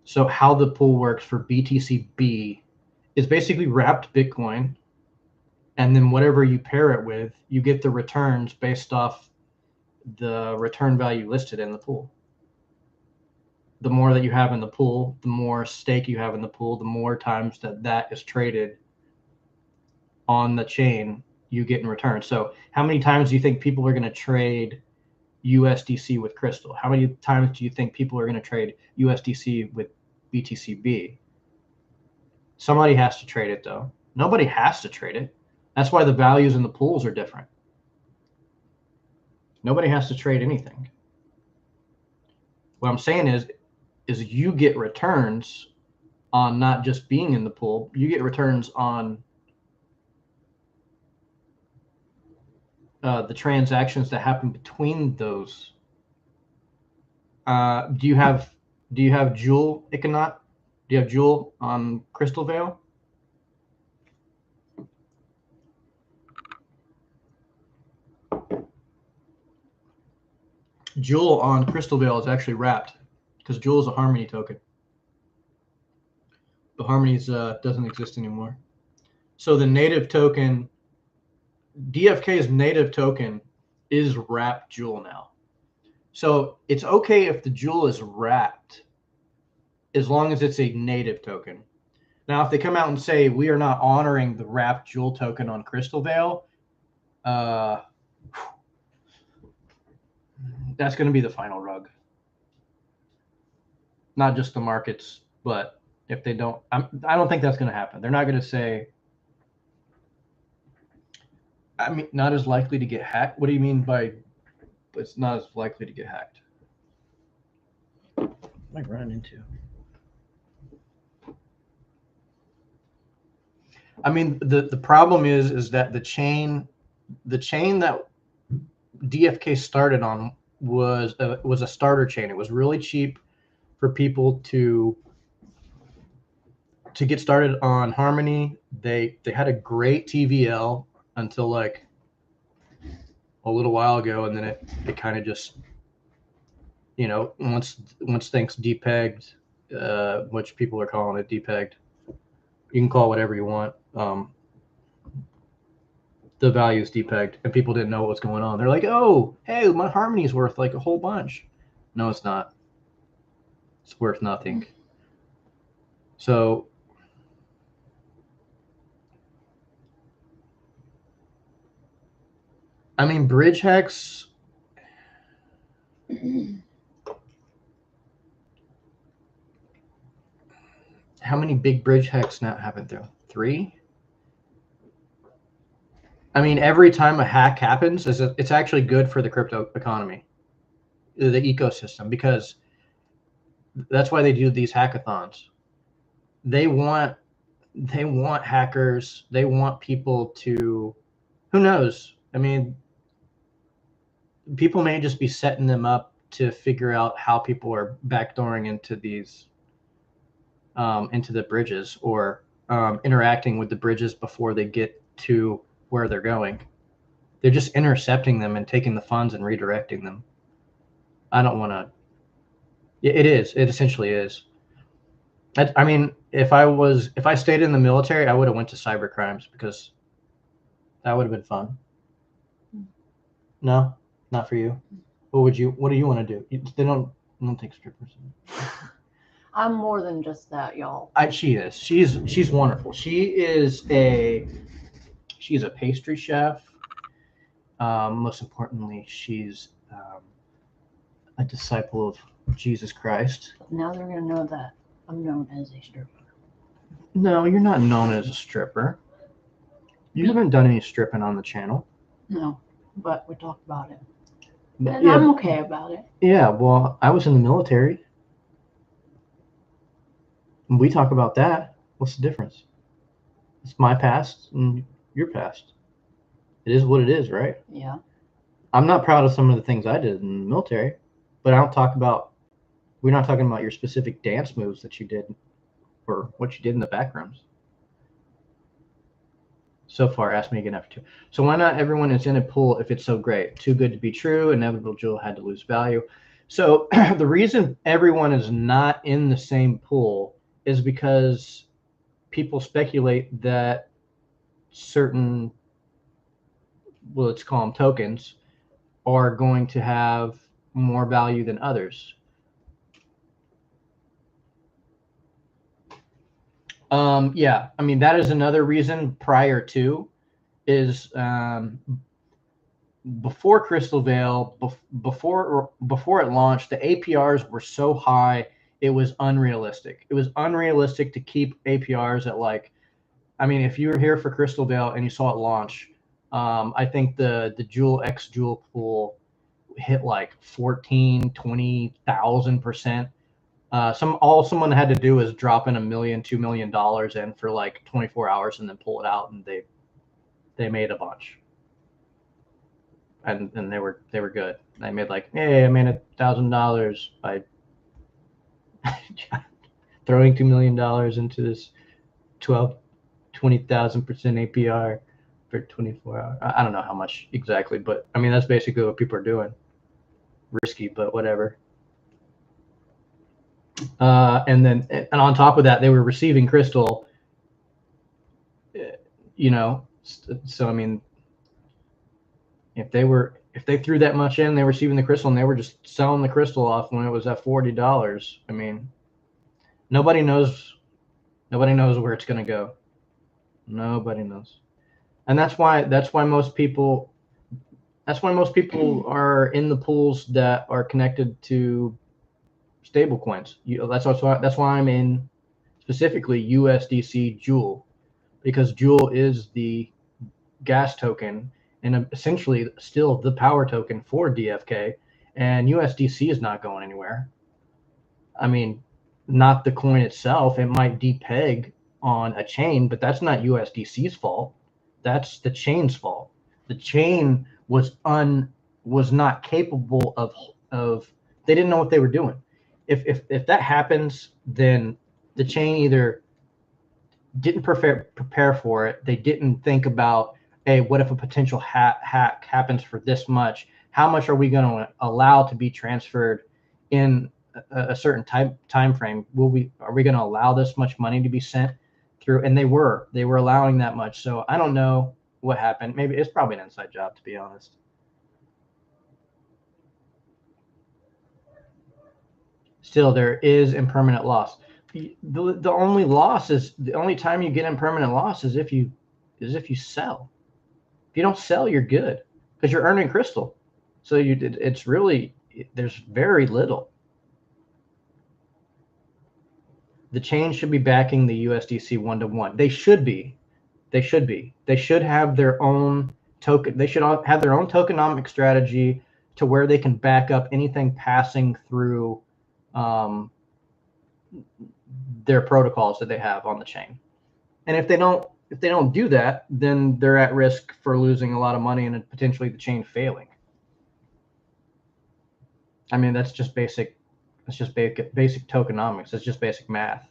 so how the pool works for BTCB is basically wrapped Bitcoin, and then whatever you pair it with, you get the returns based off the return value listed in the pool. The more that you have in the pool, the more stake you have in the pool, the more times that is traded on the chain you get in return. So how many times do you think people are going to trade USDC with Crystal? How many times do you think people are going to trade USDC with BTCB? Somebody has to trade it, though. Nobody has to trade it. That's why the values in the pools are different. Nobody has to trade anything. What I'm saying is you get returns on not just being in the pool. You get returns on the transactions that happen between those. Do you have Joule, Iconaut? Do you have Joule on Crystal Veil? Joule on Crystal Veil is actually wrapped because Joule is a Harmony token. But Harmony's doesn't exist anymore. So the native token, DFK's native token, is wrapped Joule now. So it's okay if the Joule is wrapped as long as it's a native token. Now, if they come out and say we are not honoring the wrapped Joule token on Crystal Veil, that's going to be the final rug. Not just the markets, but if they don't, I don't think that's going to happen. They're not going to say, I mean, not as likely to get hacked. What do you mean by it's not as likely to get hacked? What am I running into? I mean, the problem is that the chain that DFK started on was a starter chain. It was really cheap for people to get started on Harmony. They had a great TVL until like a little while ago, and then it kind of just, you know, once things depegged, which people are calling it depegged. You can call it whatever you want. The value is depegged, and people didn't know what was going on. They're like, "Oh, hey, my Harmony's worth like a whole bunch." No, it's not. It's worth nothing. So I mean, bridge hacks. How many big bridge hacks now happen there? 3? I mean, every time a hack happens, it's actually good for the crypto economy, the ecosystem, because that's why they do these hackathons. They want hackers. They want people to, who knows? I mean, people may just be setting them up to figure out how people are backdooring into these, into the bridges, or interacting with the bridges before they get to where they're going. They're just intercepting them and taking the funds and redirecting them. I don't want to. It essentially is. I mean, if I stayed in the military, I would have went to cyber crimes, because that would have been fun. No, not for you. What do you want to do? They don't take strippers. I'm more than just that, y'all. She is. She's wonderful. She's a pastry chef. Most importantly, she's a disciple of Jesus Christ. Now they're gonna know that I'm known as a stripper. No, you're not known as a stripper. You haven't done any stripping on the channel. No, but we talked about it. But, And I'm okay about it. Yeah, well, I was in the military. We talk about that. What's the difference? It's my past and your past. It is what it is, right? Yeah. I'm not proud of some of the things I did in the military, but I don't talk about, we're not talking about your specific dance moves that you did or what you did in the backgrounds. So far, ask me again after 2. So why not everyone is in a pool if it's so great? Too good to be true. Inevitable jewel had to lose value. So the reason everyone is not in the same pool is because people speculate that certain, well, let's call them tokens, are going to have more value than others. Yeah, I mean, that is another reason prior to is before Crystal Veil, before it launched, the APRs were so high, it was unrealistic. It was unrealistic to keep APRs at like, I mean, if you were here for Crystal Veil and you saw it launch, I think the Jewel X Jewel pool hit like 14, 20,000%. All someone had to do is drop in $1 million, $2 million in for like 24 hours and then pull it out, and they made a bunch. And they were good. They made like, hey, I made $1,000 by throwing $2 million into this 20,000% APR for 24 hours. I don't know how much exactly, but I mean that's basically what people are doing. Risky, but whatever. And on top of that, they were receiving crystal. You know, so I mean, if they threw that much in, they were receiving the crystal, and they were just selling the crystal off when it was at $40. I mean, nobody knows where it's going to go. Nobody knows, and that's why most people are in the pools that are connected to stable coins. That's why I'm in specifically USDC Jewel, because Jewel is the gas token and essentially still the power token for DFK, and USDC is not going anywhere. I mean, not the coin itself. It might depeg on a chain, but that's not USDC's fault. That's the chain's fault. The chain was not capable of they didn't know what they were doing. If that happens, then the chain either didn't prepare for it. They didn't think about, hey, what if a potential hack happens for this much? How much are we going to allow to be transferred in a certain time frame? Are we going to allow this much money to be sent through? And they were allowing that much. So I don't know what happened. Maybe it's probably an inside job, to be honest. Still, there is impermanent loss. The only loss is the only time you get impermanent loss is if you sell. If you don't sell, you're good because you're earning crystal. So it's really, there's very little. The chain should be backing the USDC 1-to-1. They should be. They should have their own token. They should have their own tokenomic strategy to where they can back up anything passing through their protocols that they have on the chain. And if they don't do that, then they're at risk for losing a lot of money and potentially the chain failing. I mean, that's just basic. It's just basic tokenomics. It's just basic math.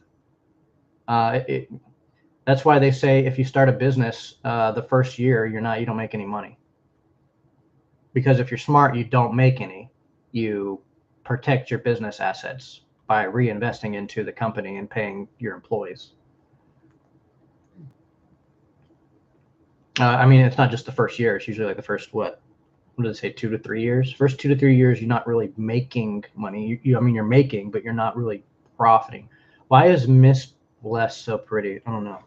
That's why they say if you start a business, the first year you don't make any money. Because if you're smart, you don't make any. You protect your business assets by reinvesting into the company and paying your employees. I mean, it's not just the first year. It's usually like the first, what did it say, 2 to 3 years? First 2 to 3 years, you're not really making money. I mean, you're making, but you're not really profiting. Why is Miss Bless so pretty? I don't know.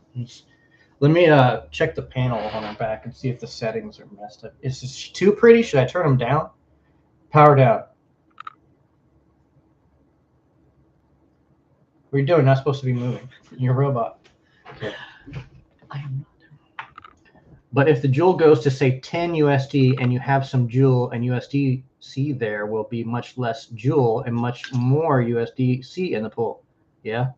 Let me check the panel on her back and see if the settings are messed up. Is this too pretty? Should I turn them down? Power down. What are you doing? Not supposed to be moving. You're a robot. Okay. I am not. But if the jewel goes to say 10 USD and you have some jewel and USDC, there will be much less jewel and much more USDC in the pool. Yeah.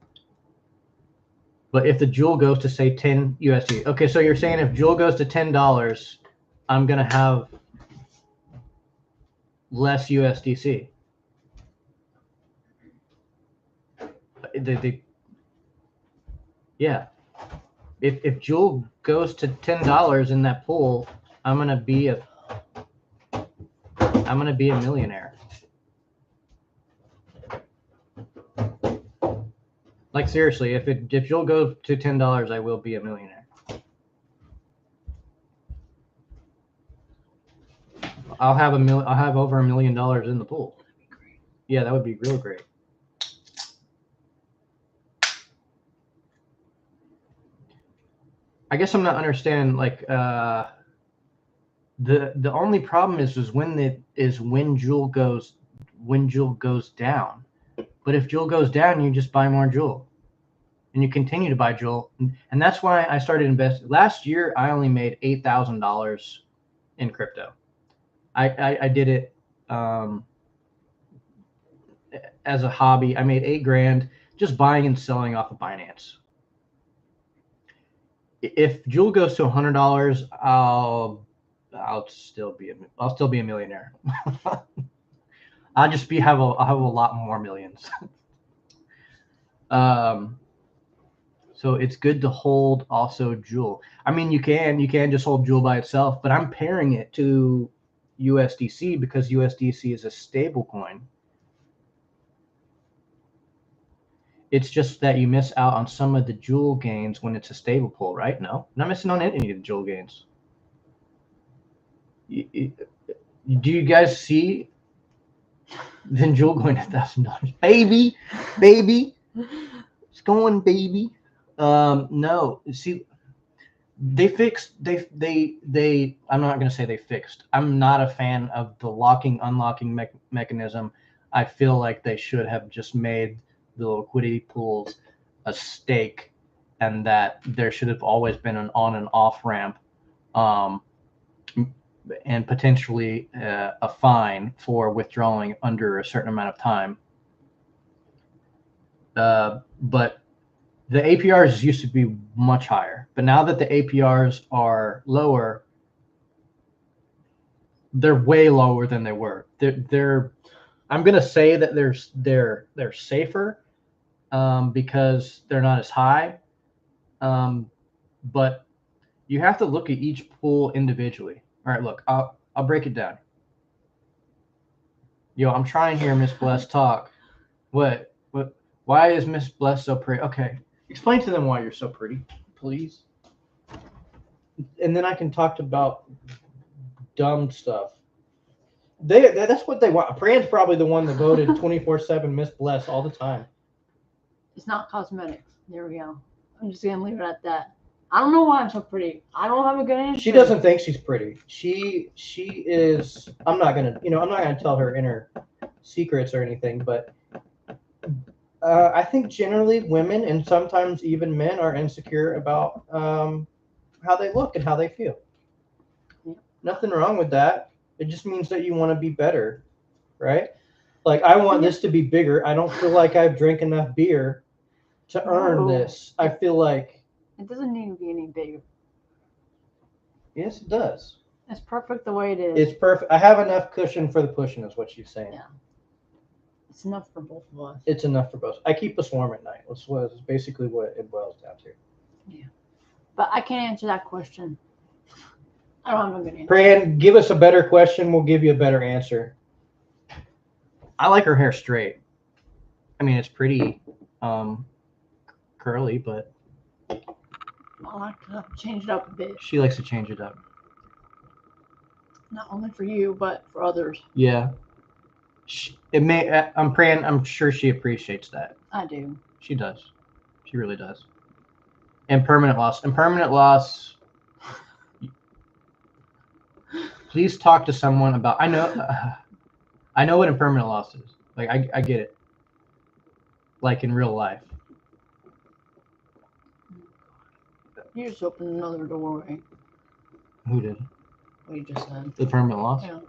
But if the jewel goes to say 10 USD, okay, so you're saying if jewel goes to $10, I'm going to have less USDC. Yeah. if Jewel goes to $10 in that pool, I'm gonna be a millionaire. Like seriously, if Jewel goes to $10, I will be a millionaire. I'll have over $1 million in the pool. Yeah, that would be real great. I guess I'm not understanding, like, the only problem is when Jewel goes down. But if Jewel goes down, you just buy more Jewel, and you continue to buy Jewel, and that's why I started investing. Last year, I only made $8,000 in crypto. I did it as a hobby. I made $8,000 just buying and selling off of Binance. If Jewel goes to $100, I'll still be a millionaire. I'll have a lot more millions. So it's good to hold also Jewel. I mean, you can just hold Jewel by itself, but I'm pairing it to USDC because USDC is a stable coin. It's just that you miss out on some of the Jewel gains when it's a stable pool, right? No, not missing on any of the Jewel gains. Do you guys see then Jewel going to $1,000? Baby, it's going, baby. No, see, they fixed. I'm not gonna say they fixed. I'm not a fan of the unlocking mechanism. I feel like they should have just made the liquidity pools a stake, and that there should have always been an on and off ramp, and potentially a fine for withdrawing under a certain amount of time. But the APRs used to be much higher, but now that the APRs are lower, they're way lower than they were. They're I'm gonna say that they're safer because they're not as high. But you have to look at each pool individually. All right, look, I'll break it down. Yo, I'm trying here, Miss Bless. Talk. What? Why is Miss Bless so pretty? Okay, explain to them why you're so pretty, please. And then I can talk about dumb stuff. That's what they want. Pran's probably the one that voted 24/7 Miss Bless all the time. It's not cosmetics. There we go. I'm just gonna leave it at that. I don't know why I'm so pretty. I don't have a good answer. She doesn't think she's pretty. She is. I'm not gonna tell her inner secrets or anything, but I think generally women and sometimes even men are insecure about how they look and how they feel. Yeah. Nothing wrong with that. It just means that you want to be better, right? Like, I want this to be bigger. I don't feel like I've drank enough beer to earn this. I feel like it doesn't need to be any bigger. Yes, it does. It's perfect the way it is. It's perfect. I have enough cushion for the pushing, is what she's saying. Yeah. It's enough for both of us. It's enough for both. I keep us warm at night. That's basically what it boils down to. Yeah. But I can't answer that question. I don't have a good answer. Fran, give us a better question. We'll give you a better answer. I like her hair straight. I mean, it's pretty curly, but I like to change it up a bit. She likes to change it up. Not only for you, but for others. Yeah. I'm sure she appreciates that. I do. She does. She really does. And permanent loss. Please talk to someone about. I know what impermanent loss is. Like, I get it. Like in real life. You just opened another doorway. Who did? What you just said. The permanent loss? Yeah.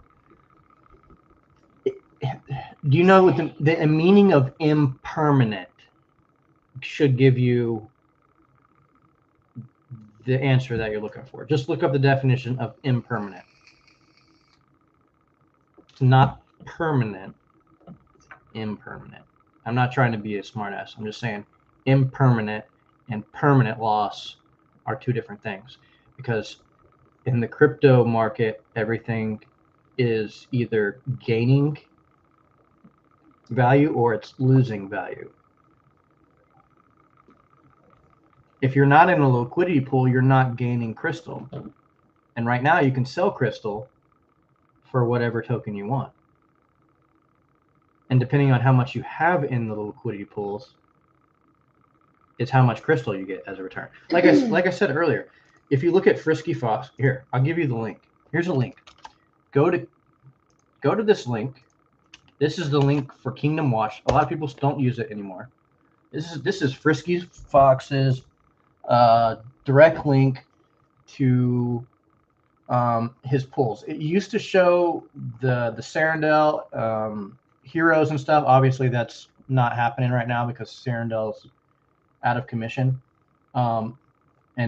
Do you know what the meaning of impermanent should give you the answer that you're looking for? Just look up the definition of impermanent. It's not permanent. Impermanent. I'm not trying to be a smartass. I'm just saying impermanent and permanent loss are two different things, because in the crypto market, everything is either gaining value or it's losing value. If you're not in a liquidity pool, you're not gaining crystal. And right now you can sell crystal for whatever token you want. And depending on how much you have in the liquidity pools, it's how much crystal you get as a return. Like I said earlier, if you look at Frisky Fox, here, I'll give you the link. Here's a link. Go to this link. This is the link for Kingdom Watch. A lot of people don't use it anymore. This is Frisky Fox's direct link to his pools. It used to show the Sarandel heroes and stuff. Obviously, that's not happening right now because Sarandel's out of commission, and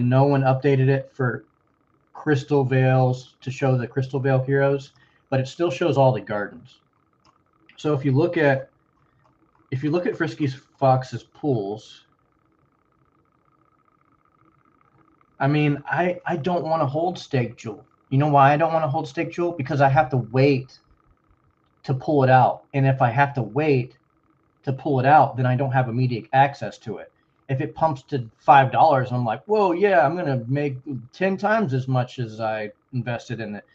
no one updated it for Crystal Veils to show the Crystal Veil heroes, but it still shows all the gardens. So if you look at Frisky Fox's pools, I mean, I don't want to hold Stake Jewel. You know why I don't want to hold Stake Jewel? Because I have to wait to pull it out. And if I have to wait to pull it out, then I don't have immediate access to it. If it pumps to $5, I'm like, whoa, yeah, I'm going to make 10 times as much as I invested in it.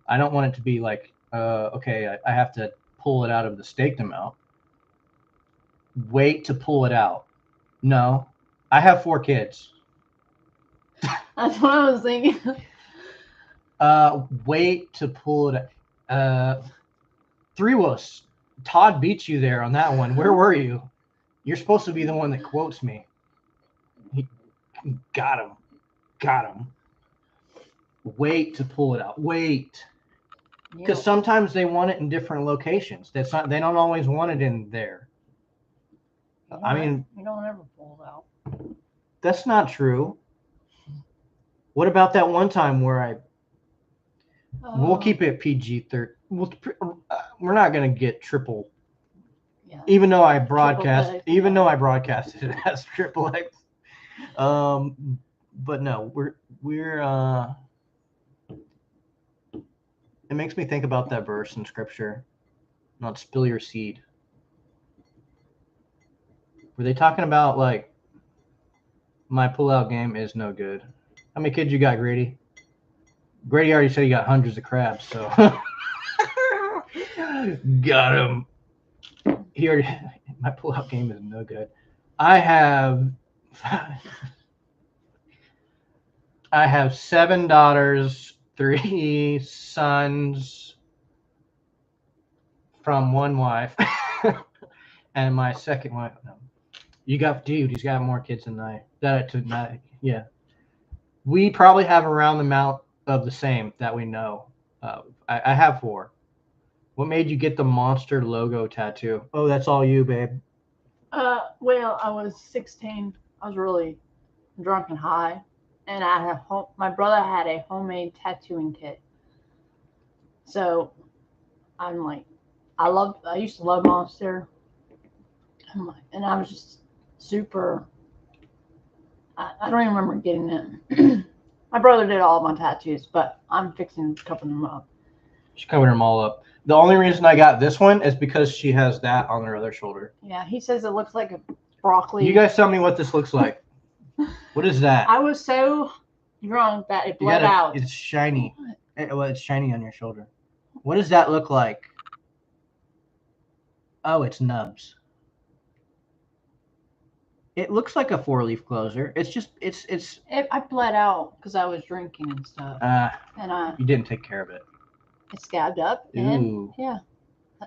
I don't want it to be like, okay, I have to pull it out of the staked amount. Wait to pull it out. No, I have 4 kids. That's what I was thinking. Wait to pull it. 3 was Todd beat you there on that one. Where were you? You're supposed to be the one that quotes me. He got him. Wait to pull it out. Wait, because sometimes they want it in different locations. That's not. They don't always want it in there. I mean, you don't ever pull it out. That's not true. What about that one time where we'll keep it PG-13. We're not going to get triple. Yeah. Even though I broadcasted it as triple X. But no, we're it makes me think about that verse in scripture, not spill your seed. Were they talking about like my pullout game is no good? How many kids you got, Grady? Grady already said he got hundreds of crabs, so got him. He already. My pullout game is no good. I have 7 daughters, 3 sons from 1 wife, and my second wife. No. You got, dude. He's got more kids than I. Yeah. We probably have around the amount of the same that we know. I have 4. What made you get the monster logo tattoo? Oh, that's all you, babe. Well, I was 16. I was really drunk and high, and my brother had a homemade tattooing kit. So I'm like, I used to love Monster. And I was just super. I don't even remember getting them. My brother did all of my tattoos, but I'm fixing to cover them up. She covered them all up. The only reason I got this one is because she has that on her other shoulder. Yeah, he says it looks like a broccoli. You guys tell me what this looks like. What is that? I was so drunk that it bled out. It's shiny. Well, it's shiny on your shoulder. What does that look like? Oh, it's nubs. It looks like a 4-leaf closer. It's just I bled out because I was drinking and stuff. And you didn't take care of it. It scabbed up. And yeah,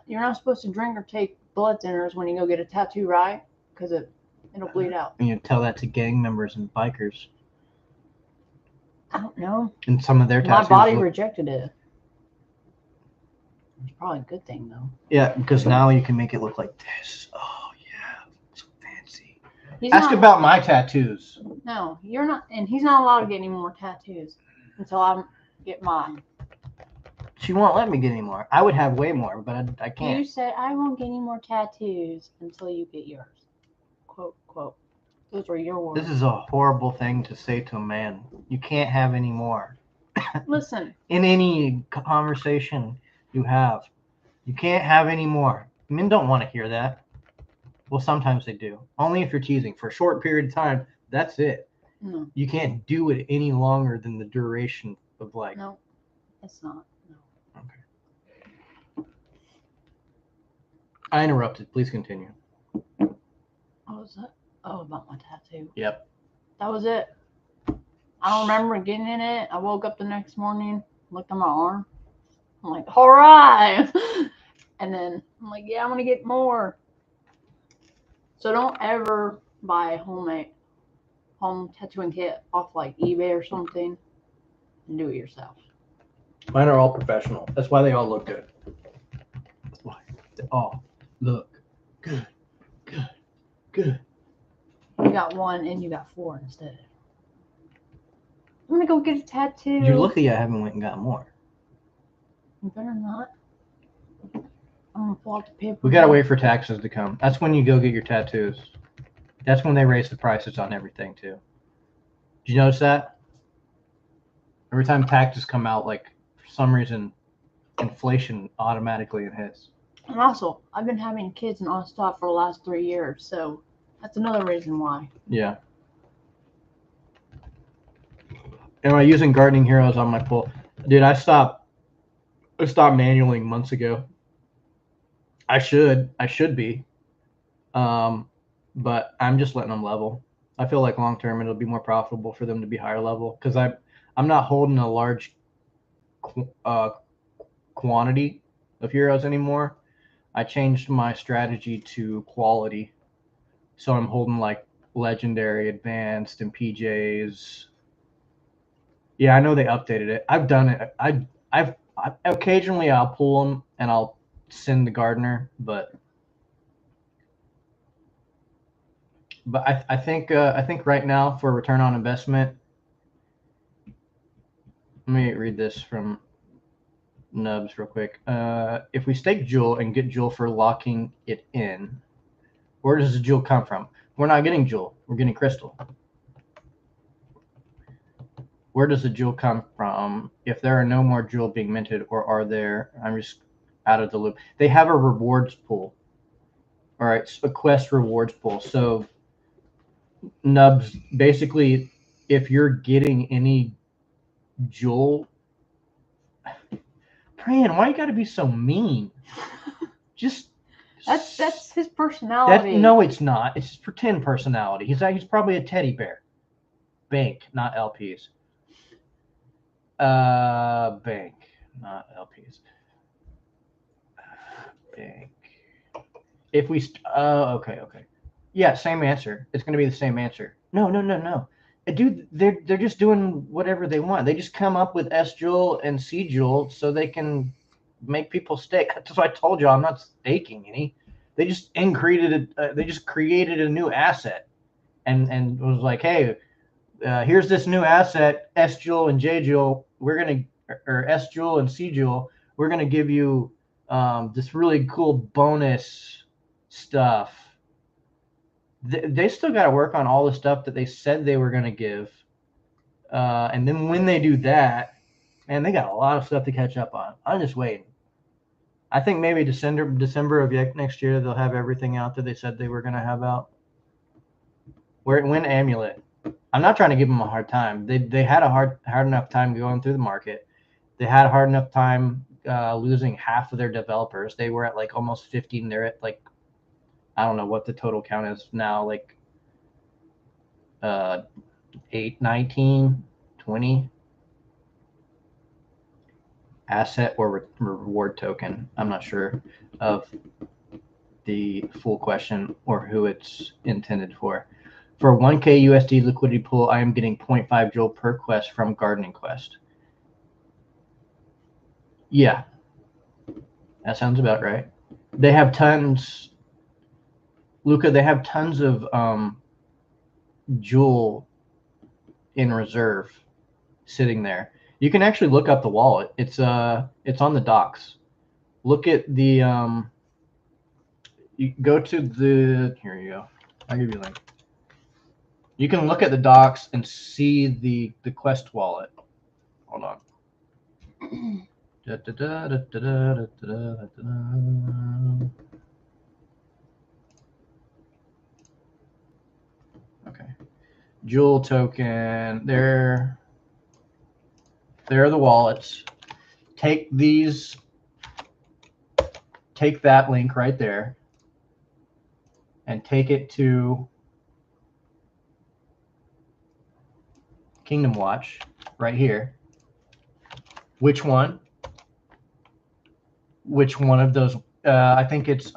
you're not supposed to drink or take blood thinners when you go get a tattoo, right? Because it'll bleed out. And you tell that to gang members and bikers. I don't know. And some of their tattoos. My body rejected it. It's probably a good thing though. Yeah, because now you can make it look like this. Oh yeah, so fancy. Ask about my tattoos. No, you're not, and he's not allowed to get any more tattoos until I get mine. She won't let me get any more. I would have way more, but I can't. You said I won't get any more tattoos until you get yours. Quote. Those were your words. This is a horrible thing to say to a man. You can't have any more. Listen. In any conversation you have, you can't have any more. Men don't want to hear that. Well, sometimes they do. Only if you're teasing. For a short period of time, that's it. No. You can't do it any longer than the duration of like. No, it's not. No. Okay. I interrupted. Please continue. What was that? Oh, about my tattoo. Yep. That was it. I don't remember getting in it. I woke up the next morning, looked at my arm. I'm like, hooray! And then I'm like, yeah, I'm going to get more. So don't ever buy a home tattooing kit off like eBay or something and do it yourself. Mine are all professional. That's why they all look good. That's why they all look good. Good. Good. You got one and you got four instead. I'm going to go get a tattoo. You're lucky I haven't went and got more. You better not. I'm going to pull out the paper. We gotta wait for taxes to come. That's when you go get your tattoos. That's when they raise the prices on everything too. Did you notice that? Every time taxes come out, like for some reason, inflation automatically hits. And also, I've been having kids and all stuff for the last 3 years, so that's another reason why. Yeah. Am I using Gardening Heroes on my pool? Dude, I stopped manualing months ago. I should be. But I'm just letting them level. I feel like long term it'll be more profitable for them to be higher level because I'm not holding a large quantity of heroes anymore. I changed my strategy to quality. So I'm holding like legendary, advanced, and PJs. Yeah, I know they updated it. I've done it. I've occasionally I'll pull them and I'll send the gardener, but I think right now for return on investment, let me read this from Nubs real quick. If we stake Jewel and get Jewel for locking it in, where does the Jewel come from? We're not getting Jewel. We're getting Crystal. Where does the Jewel come from? If there are no more Jewel being minted, or are there? I'm just out of the loop. They have a rewards pool. All right, a quest rewards pool. So Nubs, basically, if you're getting any Jewel, Pran, why you got to be so mean? Just that's his personality. No, it's not. It's his pretend personality. He's probably a teddy bear. Bank, not LPs. Bank, not LPs. Bank. If we, okay. Yeah, same answer. It's gonna be the same answer. No. Dude, they're just doing whatever they want. They just come up with S Jewel and C Jewel so they can make people stake. That's why I told you I'm not staking any. They just created a new asset, and was like, hey, here's this new asset, S Jewel and J Jewel. Or S Jewel and C Jewel. We're gonna give you this really cool bonus stuff. They still got to work on all the stuff that they said they were going to give. And then when they do that, man, they got a lot of stuff to catch up on. I'm just waiting. I think maybe December of next year, they'll have everything out that they said they were going to have out. When Amulet. I'm not trying to give them a hard time. They had a hard enough time going through the market. They had a hard enough time losing half of their developers. They were at like almost 15. They're at like, I don't know what the total count is now, like 8, 19, 20 asset or reward token. I'm not sure of the full question or who it's intended for. For 1K USD liquidity pool, I am getting 0.5 Jewel per quest from Gardening Quest. Yeah, that sounds about right. They have tons. Luca, they have tons of Jewel in reserve sitting there. You can actually look up the wallet. It's on the docs. Look at the you go to the, here you go. I'll give you a link. You can look at the docs and see the Quest wallet. Hold on. Okay. Jewel token. There are the wallets. Take these. Take that link right there and take it to Kingdom Watch right here. Which one? Which one of those? I think it's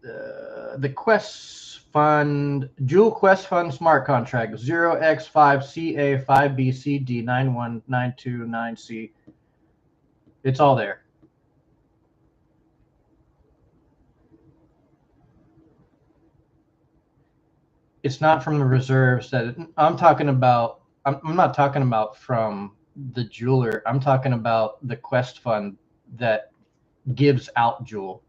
the Quest Fund, Jewel Quest Fund Smart Contract 0x5CA5BCD91929C. It's all there. It's not from the reserves that I'm talking about. I'm not talking about from the jeweler. I'm talking about the Quest Fund that gives out jewel,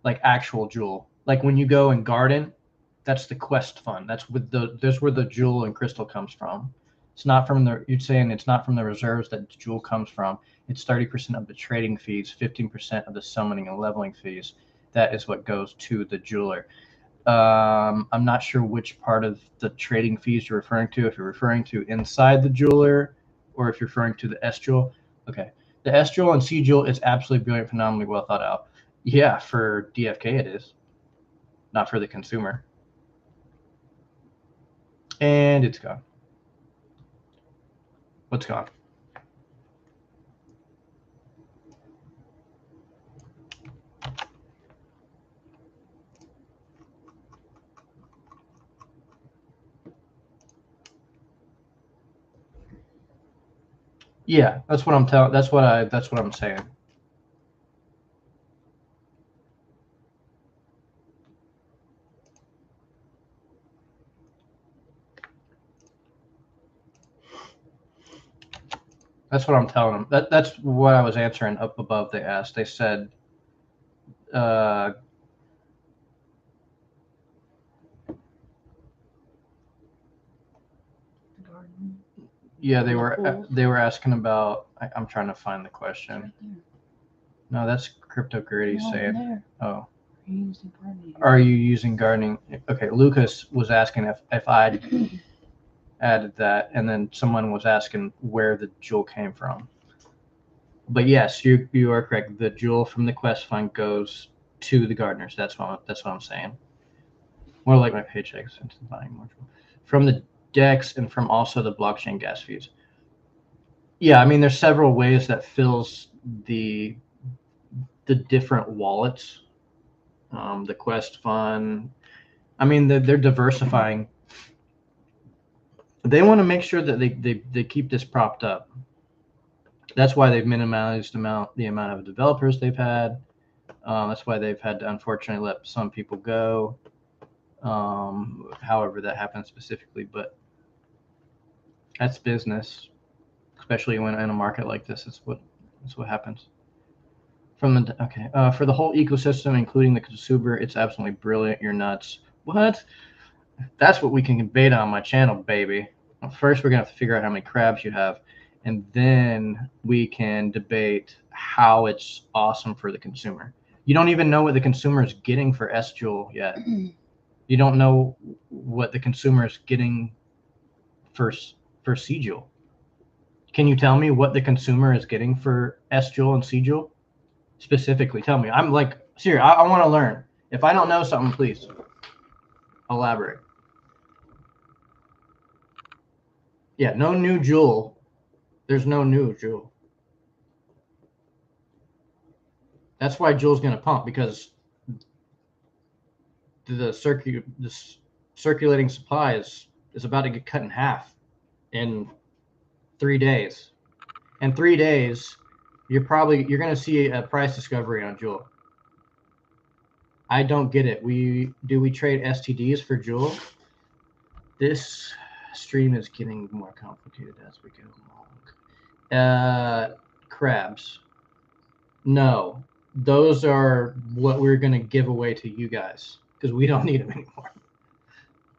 like actual jewel. Like when you go and garden, that's the Quest Fund. That's where the jewel and crystal comes from. It's not from the. You're saying it's not from the reserves that the jewel comes from. It's 30% of the trading fees, 15% of the summoning and leveling fees. That is what goes to the jeweler. I'm not sure which part of the trading fees you're referring to. If you're referring to inside the jeweler, or if you're referring to the S jewel. Okay, the S jewel and C jewel is absolutely brilliant, phenomenally well thought out. Yeah, for DFK it is, not for the consumer. And it's gone. What's gone? Yeah, that's what I'm telling. That's what I'm saying. That's what I'm telling them. That's what I was answering up above. They asked. They said, yeah, they were asking about. I'm trying to find the question. Right, no, that's Crypto Gritty saying. There. Oh. Are you using gardening? Okay, Lucas was asking if I'd added that, and then someone was asking where the jewel came from. But yes, you are correct. The jewel from the Quest Fund goes to the gardeners. That's what I'm saying. More like my paychecks into buying more jewel. From the DEX and from also the blockchain gas fees. Yeah, I mean, there's several ways that fills the different wallets. The Quest Fund. I mean, they're diversifying. They want to make sure that they keep this propped up. That's why they've minimized the amount of developers they've had. That's why they've had to unfortunately let some people go. However that happens specifically, but that's business, especially when in a market like this. That's what happens. For the whole ecosystem, including the consumer, it's absolutely brilliant. You're nuts. What? That's what we can debate on my channel, baby. First, we're gonna have to figure out how many crabs you have, and then we can debate how it's awesome for the consumer. You don't even know what the consumer is getting for S Jewel yet. You don't know what the consumer is getting for C Jewel. Can you tell me what the consumer is getting for S Jewel and C Jewel? Specifically, tell me. I'm like, serious. I want to learn. If I don't know something, please elaborate. Yeah, no new jewel. There's no new jewel. That's why jewel's going to pump, because the circulating supply is about to get cut in half in 3 days. In 3 days, you're going to see a price discovery on jewel. I don't get it. Do we trade STDs for jewel? This stream is getting more complicated as we go along. Crabs. No. those are what we're going to give away to you guys because we don't need them anymore.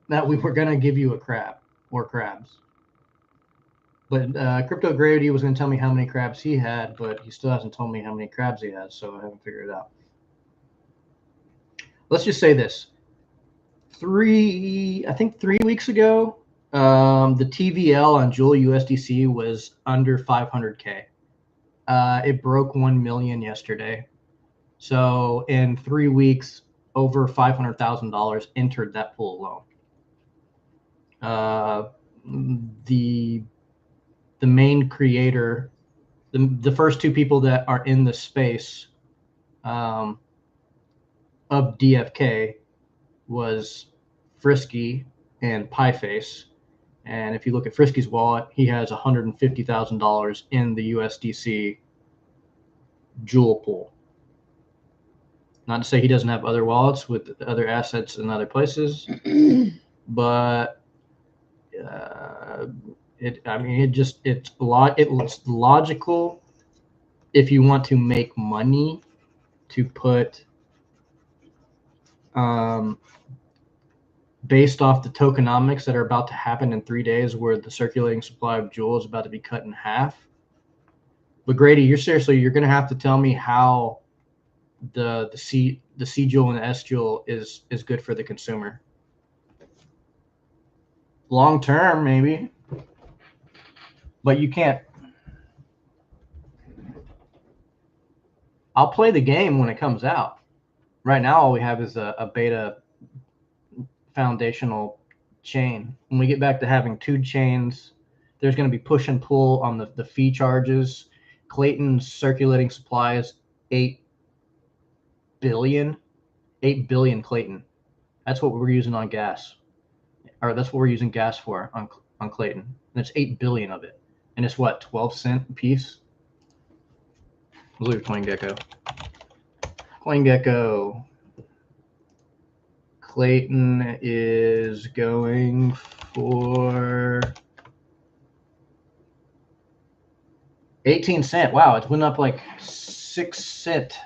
Now we were going to give you a crab or crabs. But Crypto Gravity was going to tell me how many crabs he had, but he still hasn't told me how many crabs he has, so I haven't figured it out. Let's just say this. I think 3 weeks ago, the TVL on Jewel USDC was under 500K. It broke 1 million yesterday. So in 3 weeks, over $500,000 entered that pool alone. The main creator, the first two people that are in the space of DFK was Frisky and Pieface. And if you look at Frisky's wallet, he has $150,000 in the USDC Jewel pool. Not to say he doesn't have other wallets with other assets in other places, but it's logical if you want to make money to put based off the tokenomics that are about to happen in 3 days, where the circulating supply of Jewel is about to be cut in half. But Grady, you're going to have to tell me how the C Jewel and the S Jewel is good for the consumer. Long term, maybe, but you can't. I'll play the game when it comes out. Right now, all we have is a beta foundational chain. When we get back to having 2 chains, there's going to be push and pull on the fee charges. Clayton's circulating supply is 8 billion Clayton. That's what we're using on gas, or that's what we're using gas for on Clayton. And it's 8 billion of it, and it's what, 12 cent a piece. Let's look at CoinGecko. Clayton is going for 18 cent. Wow, it's went up like 6 cent.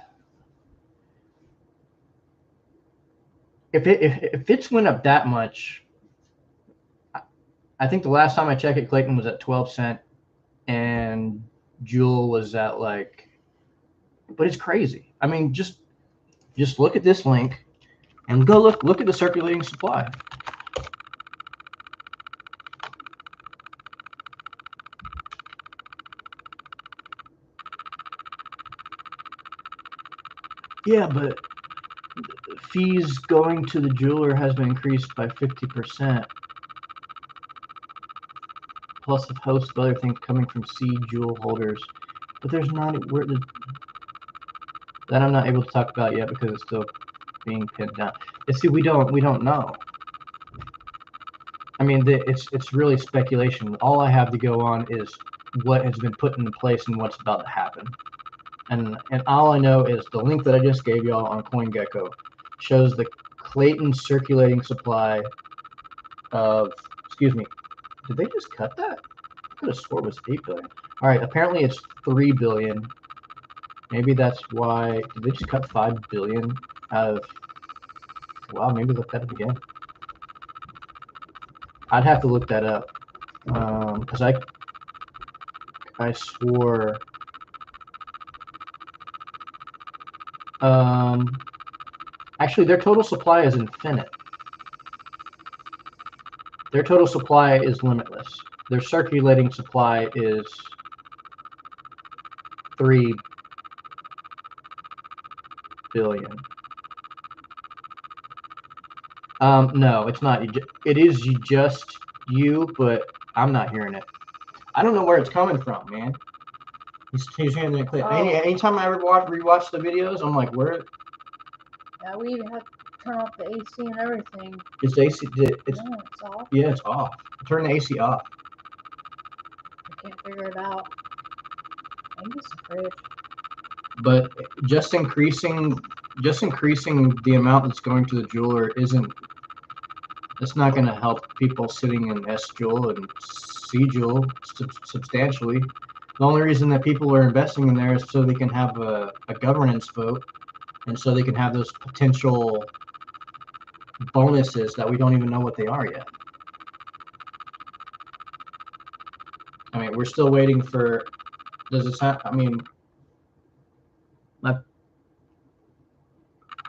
If it's went up that much, I think the last time I checked it, Clayton was at 12 cent and Jewel was at like, but it's crazy. I mean, just look at this link and go look at the circulating supply. Yeah, but fees going to the jeweler has been increased by 50%. Plus a host of other things coming from C Jewel holders. But there's not that I'm not able to talk about yet because it's still being pinned down. And see, we don't know. I mean, it's really speculation. All I have to go on is what has been put into place and what's about to happen. And all I know is the link that I just gave y'all on CoinGecko shows the Clayton circulating supply of, excuse me, did they just cut that? I could have swore it was 8 billion. All right, apparently it's 3 billion. Maybe that's why. Did they just cut 5 billion out of? Wow, maybe they'll cut it again. I'd have to look that up because I swore. Actually, their total supply is infinite. Their total supply is limitless. Their circulating supply is 3 billion. No, it's not. It is just you, but I'm not hearing it. I don't know where it's coming from, man. He's hearing that clip. Anytime I ever rewatch the videos, I'm like, where? Yeah, we even have to turn off the AC and everything. It's AC. It's off. Yeah, it's off. Turn the AC off. I can't figure it out. Maybe it's the fridge. But just increasing the amount that's going to the jeweler it's not going to help people sitting in S Jewel and C Jewel substantially. The only reason that people are investing in there is so they can have a governance vote, and so they can have those potential bonuses that we don't even know what they are yet. I mean, we're still waiting for. Does it sound? I mean,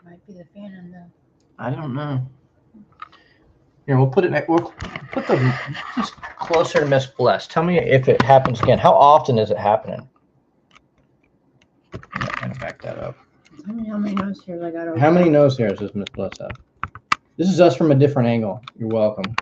Might be the fan though. I don't know. Here, we'll put it. We'll put the just closer to Miss Bless. Tell me if it happens again. How often is it happening? I'm gonna back that up. Tell me how many nose hairs I got over. How many nose hairs does Miss Bless have? This is us from a different angle. You're welcome.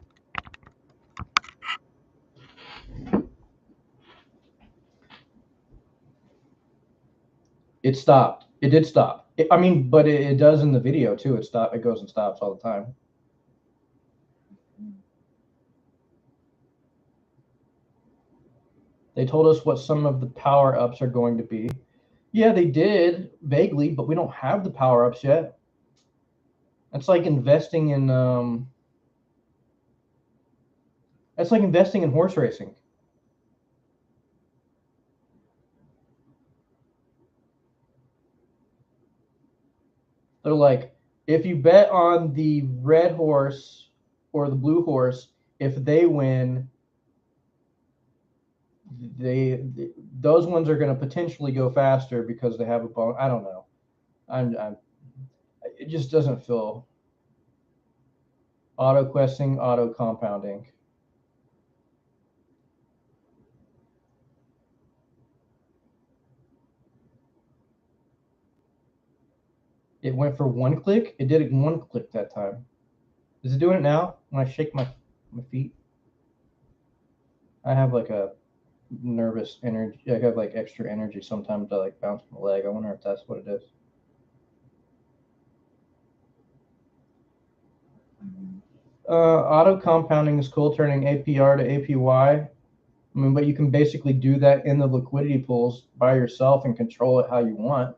It stopped. It did stop. I mean, but it does in the video too. It goes and stops all the time. They told us what some of the power-ups are going to be. Yeah, they did vaguely, but we don't have the power-ups yet. That's like investing in horse racing. They're like, if you bet on the red horse or the blue horse, if they win, those ones are going to potentially go faster because they have a bone. I don't know. It just doesn't feel auto questing, auto compounding. It went for one click. It did it in one click that time. Is it doing it now when I shake my feet? I have like a nervous energy. I have like extra energy sometimes. I like bounce my leg. I wonder if that's what it is. Auto compounding is cool, turning APR to APY. I mean, but you can basically do that in the liquidity pools by yourself and control it how you want.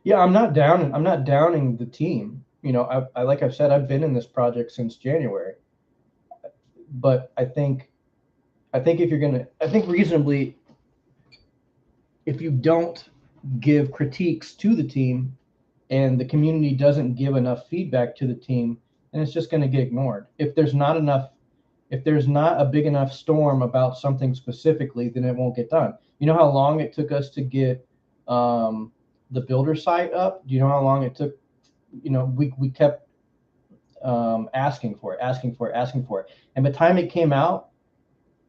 Yeah, I'm not downing the team. You know, I like I've said, I've been in this project since January. But I think if you're gonna, I think reasonably, if you don't give critiques to the team and the community doesn't give enough feedback to the team, then it's just going to get ignored. If there's not a big enough storm about something specifically, then it won't get done. You know how long it took us to get the builder site up? Do you know how long it took? You know, we kept asking for it. And by the time it came out,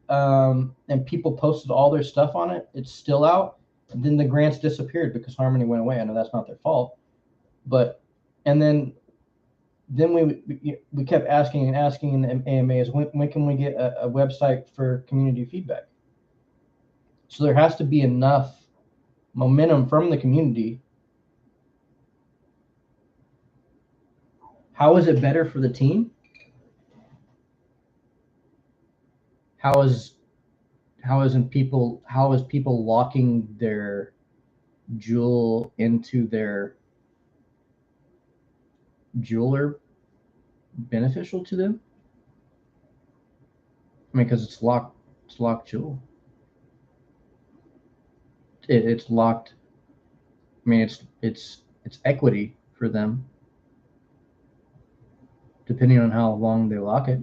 and people posted all their stuff on it, it's still out. And then the grants disappeared because Harmony went away. I know that's not their fault, but and then we kept asking in the AMAs, when can we get a website for community feedback? So there has to be enough momentum from the community. How is it better for the team? How is people locking their jewel into their jeweler beneficial to them? I mean, because it's locked jewel. It's locked. I mean, it's equity for them, depending on how long they lock it.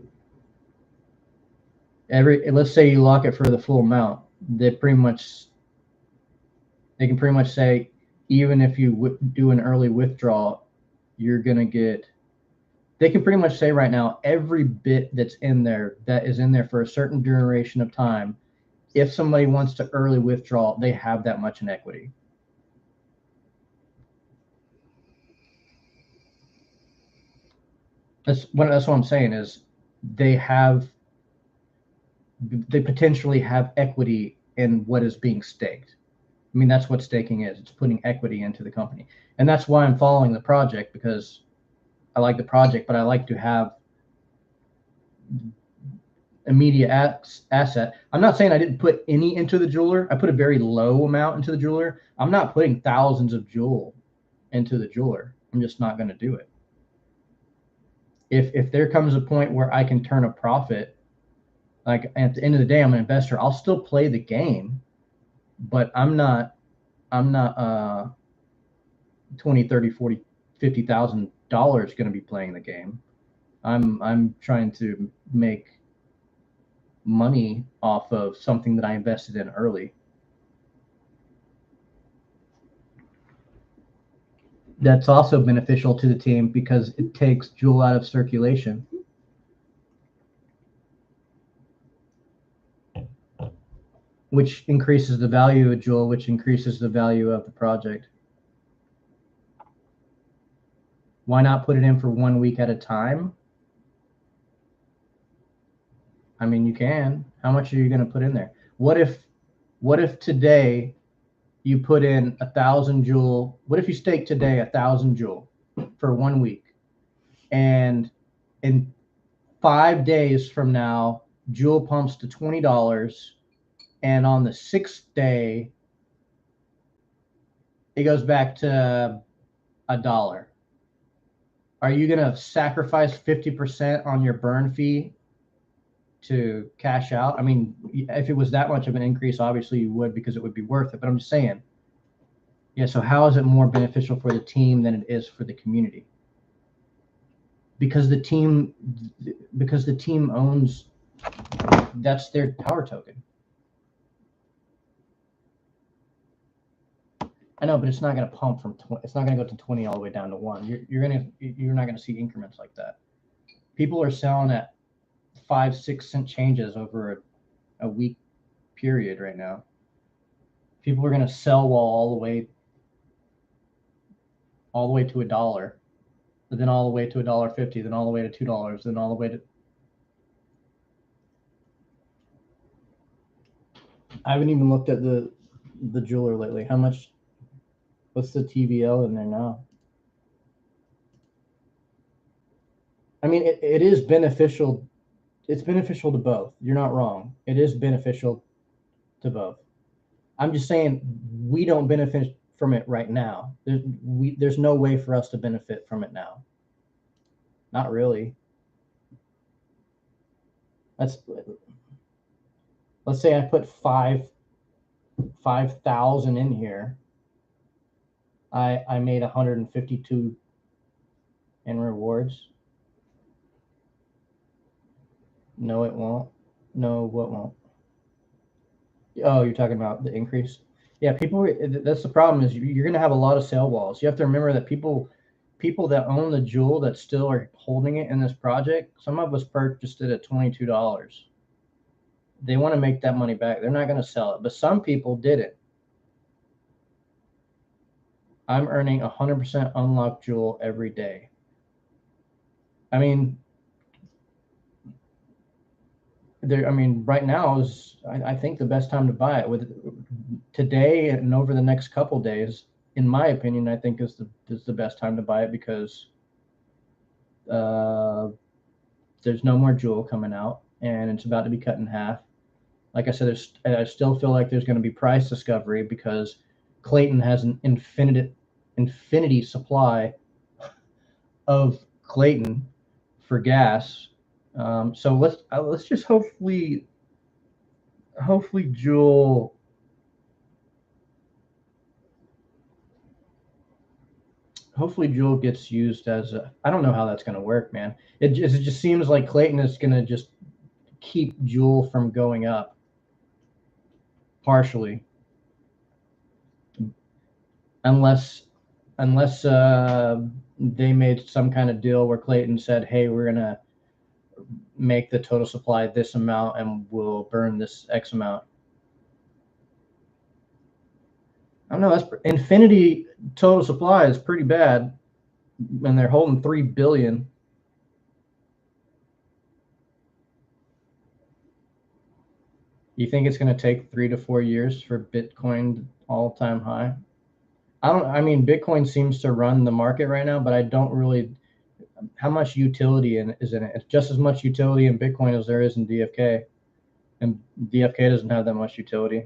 Let's say you lock it for the full amount, they can pretty much say, even if you do an early withdrawal, you're gonna get. They can pretty much say right now, every bit that's in there that is in there for a certain duration of time, if somebody wants to early withdraw, they have that much in equity. That's what I'm saying is they potentially have equity in what is being staked. I mean, that's what staking is. It's putting equity into the company. And that's why I'm following the project, because I like the project, but I like to have immediate asset. I'm not saying I didn't put any into the jeweler. I put a very low amount into the jeweler. I'm not putting thousands of jewel into the jeweler. I'm just not going to do it. If there comes a point where I can turn a profit, like at the end of the day, I'm an investor, I'll still play the game, but I'm not 20, 30, 40, $50,000 going to be playing the game. I'm trying to make money off of something that I invested in early. That's also beneficial to the team because it takes Juul out of circulation. Which increases the value of Juul, which increases the value of the project. Why not put it in for 1 week at a time? I mean, you can. How much are you going to put in there? What if today you put in 1,000 Juul? What if you stake today 1,000 Juul for 1 week, and in 5 days from now, Juul pumps to $20, and on the 6th day, it goes back to $1. Are you going to sacrifice 50% on your burn fee to cash out? I mean, if it was that much of an increase, obviously you would, because it would be worth it. But I'm just saying, yeah, so how is it more beneficial for the team than it is for the community? Because the team owns, that's their power token. I know, but it's not going to pump from 20, it's not going to go to 20 all the way down to 1. You're not going to see increments like that. People are selling at 5-6 cent changes over a week period right now. People are going to sell while all the way to $1, but then all the way to $1.50, then all the way to $2, then all the way to. I haven't even looked at the jeweler lately. How much? What's the TVL in there now? I mean, it is beneficial. It's beneficial to both. You're not wrong. It is beneficial to both. I'm just saying we don't benefit from it right now. There's no way for us to benefit from it now. Not really. Let's say I put 5,000 in here. I made 152 in rewards. No, it won't. No, what won't? Oh, you're talking about the increase? Yeah, people. That's the problem, is you're going to have a lot of sale walls. You have to remember that people that own the Juul that still are holding it in this project, some of us purchased it at $22. They want to make that money back. They're not going to sell it, but some people did it. I'm earning 100% unlocked Juul every day. I mean, right now is, I think, the best time to buy it. With today and over the next couple days, in my opinion, I think is the best time to buy it, because there's no more Juul coming out, and it's about to be cut in half. Like I said, I still feel like there's going to be price discovery, because Clayton has an infinity supply of Clayton for gas. So let's just hopefully Juul gets used as a, I don't know how that's going to work, man. It just seems like Clayton is going to just keep Juul from going up partially, unless they made some kind of deal where Clayton said, hey, we're going to make the total supply this amount and we'll burn this X amount. I don't know. That's infinity total supply is pretty bad, and they're holding 3 billion. You think it's going to take 3 to 4 years for Bitcoin all-time high? I mean, Bitcoin seems to run the market right now, but I don't really. How much utility is in it? It's just as much utility in Bitcoin as there is in DFK, and DFK doesn't have that much utility.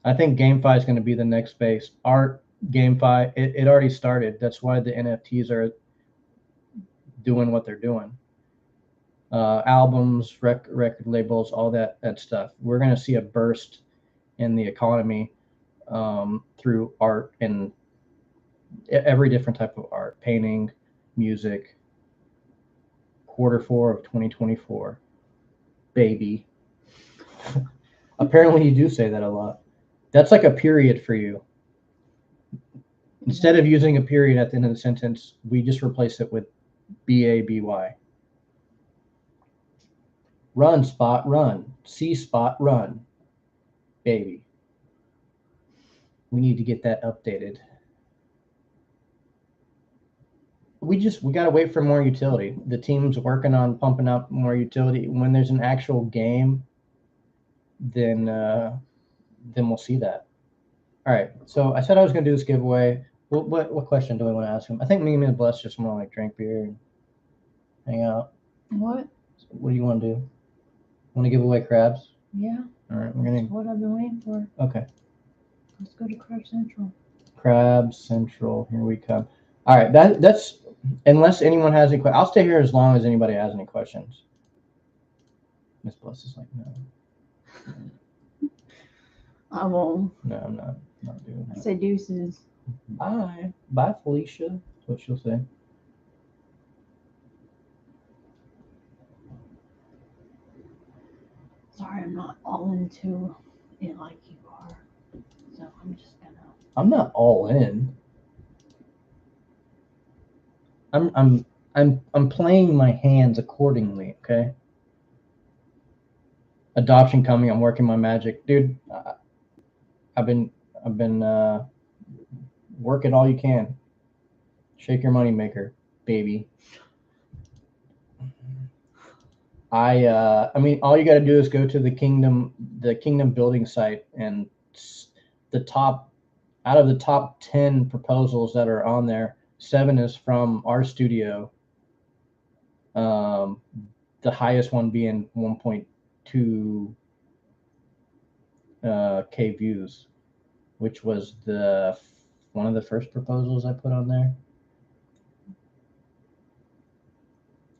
I think GameFi is going to be the next space. Art GameFi, it already started. That's why the NFTs are doing what they're doing. Albums, record labels, all that stuff. We're going to see a burst in the economy through art and every different type of art, painting, music. Q4 of 2024, baby. Apparently, you do say that a lot. That's like a period for you. Instead of using a period at the end of the sentence, we just replace it with BABY. Run, Spot, run. See, Spot, run. Baby. We need to get that updated. We got to wait for more utility. The team's working on pumping out more utility. When there's an actual game, then we'll see that. All right. So I said I was going to do this giveaway. What question do I want to ask him? I think me and Bless just want to like drink beer and hang out. What? What do you want to do? Want to give away crabs? Yeah. All right. We're gonna. That's what I've been waiting for. Okay. Let's go to Crab Central. Crab Central. Here we come. All right. That's unless anyone has any questions. I'll stay here as long as anybody has any questions. Miss Bless is like, no. I won't. No, I'm not doing that. Say deuces. Bye. Bye, Felicia. That's what she'll say. Sorry, I'm not all into it like you are. So I'm just gonna. I'm not all in. I'm playing my hands accordingly, okay? Adoption coming, I'm working my magic. Dude, I've been working all you can. Shake your money maker, baby. I mean, all you got to do is go to the kingdom building site, and out of the top 10 proposals that are on there, 7 is from our studio. The highest one being 1.2 K views, which was one of the first proposals I put on there.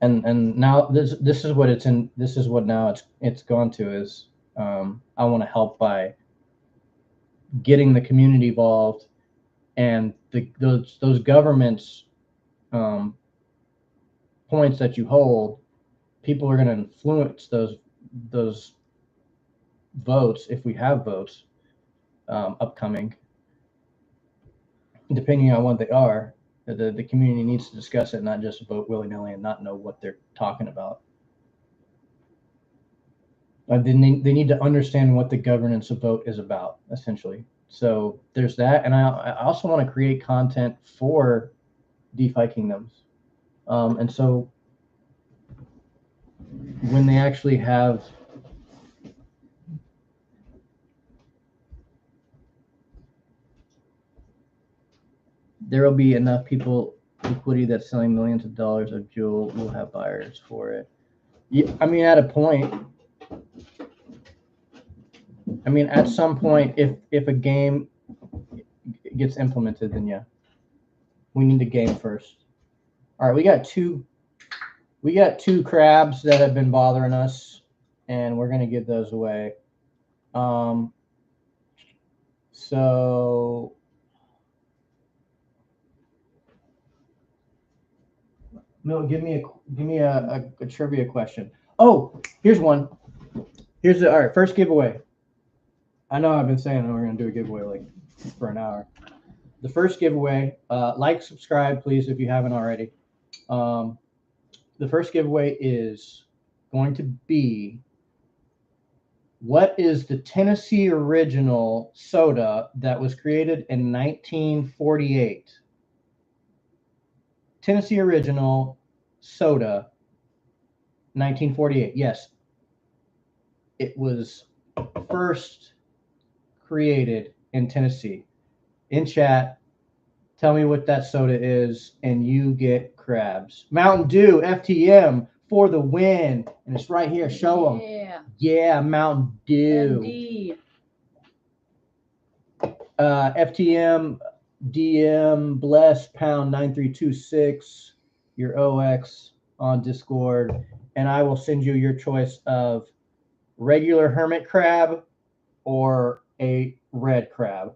And now this is what it's in. This is what now it's gone to is I want to help by getting the community involved, and those governments points that you hold, people are going to influence those votes if we have votes upcoming, depending on what they are. The community needs to discuss it, not just vote willy-nilly and not know what they're talking about. They need to understand what the governance of vote is about, essentially. So there's that, and I also want to create content for DeFi kingdoms, and so when they actually have there will be enough people liquidity that's selling millions of dollars of Jewel will have buyers for it. Yeah, I mean, at a point. I mean, at some point, if a game gets implemented, then yeah, we need a game first. All right, we got two crabs that have been bothering us, and we're gonna give those away. So no, give me a trivia question. Oh, here's one. All right, first giveaway. I know I've been saying we're gonna do a giveaway like for an hour. The first giveaway, like, subscribe, please, if you haven't already. The first giveaway is going to be, what is the Tennessee original soda that was created in 1948? Tennessee original soda, 1948. Yes, it was first created in Tennessee. In chat, tell me what that soda is, and you get crabs. Mountain Dew, FTM, for the win. And it's right here. Show them. Yeah. Yeah, Mountain Dew. MD. FTM, DM bless pound 9326 your OX on Discord, and I will send you your choice of regular hermit crab or a red crab.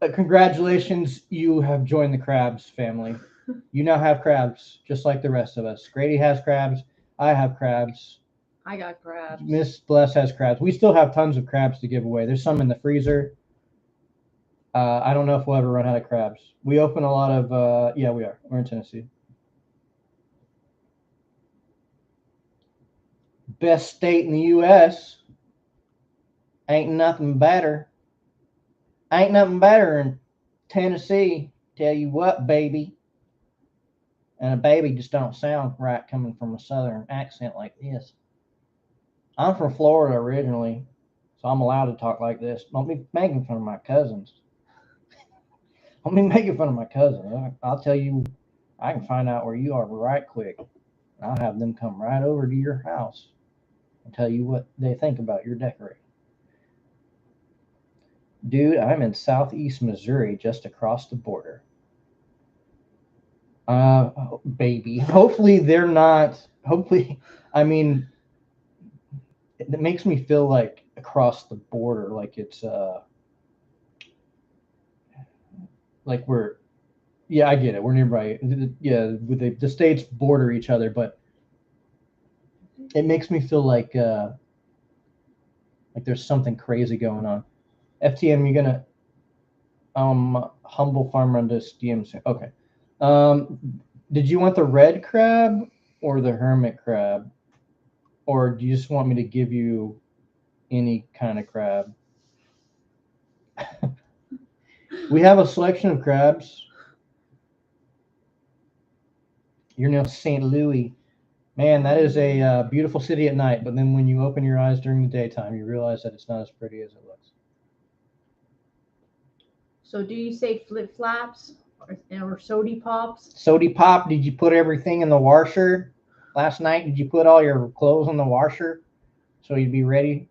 Congratulations, you have joined the crabs family. You now have crabs, just like the rest of us. Grady has crabs. I have crabs. I got crabs. Miss Bless has crabs. We still have tons of crabs to give away. There's some in the freezer. I don't know if we'll ever run out of crabs. We open a lot of, yeah, we are. We're in Tennessee. Best state in the U.S. Ain't nothing better. Ain't nothing better in Tennessee. Tell you what, baby. And a baby just don't sound right coming from a southern accent like this. I'm from Florida originally, so I'm allowed to talk like this. Don't be making fun of my cousins. Don't be making fun of my cousins. I'll tell you, I can find out where you are right quick. I'll have them come right over to your house and tell you what they think about your decorating. Dude, I'm in southeast Missouri, just across the border. Baby. Hopefully they're not. Hopefully, I mean, it makes me feel like across the border, like it's like we're, yeah, I get it. We're nearby. Yeah, with the states border each other, but it makes me feel like there's something crazy going on. FTM, you gonna humble farmer on this DMC? Okay. Did you want the red crab or the hermit crab, or do you just want me to give you any kind of crab? We have a selection of crabs. You're near St. Louis. Man, that is a beautiful city at night, but then when you open your eyes during the daytime, you realize that it's not as pretty as it looks. So do you say flip flaps or sody pops? Sody pop, did you put everything in the washer last night? Did you put all your clothes in the washer so you'd be ready?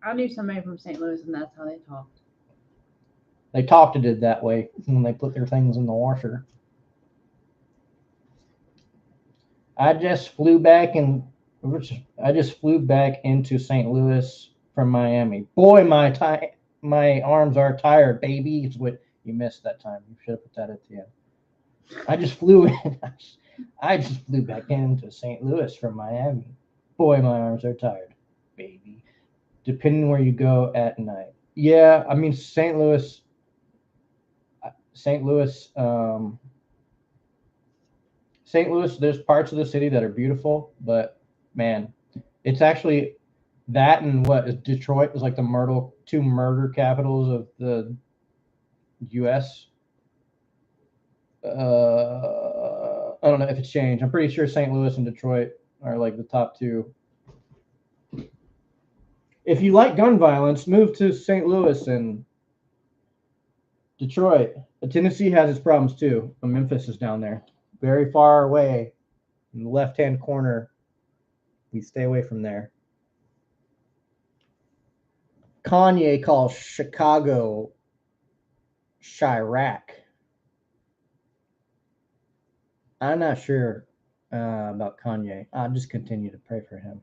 I knew somebody from St. Louis, and that's how they talked. They talked it that way when they put their things in the washer. I just flew back into St. Louis from Miami. Boy, my arms are tired, baby. It's what you missed that time. You should have put that at the end. I just flew back into St. Louis from Miami. Boy, my arms are tired, baby. Depending where you go at night. Yeah, I mean St. Louis. St. Louis, there's parts of the city that are beautiful, but man, it's actually that and what is Detroit is like the two murder capitals of the U.S. I don't know if it's changed. I'm pretty sure St. Louis and Detroit are like the top two. If you like gun violence, move to St. Louis and Detroit. Tennessee has its problems too. Memphis is down there, very far away in the left-hand corner. We stay away from there. Kanye calls Chicago Chirac. I'm not sure about Kanye. I'll just continue to pray for him.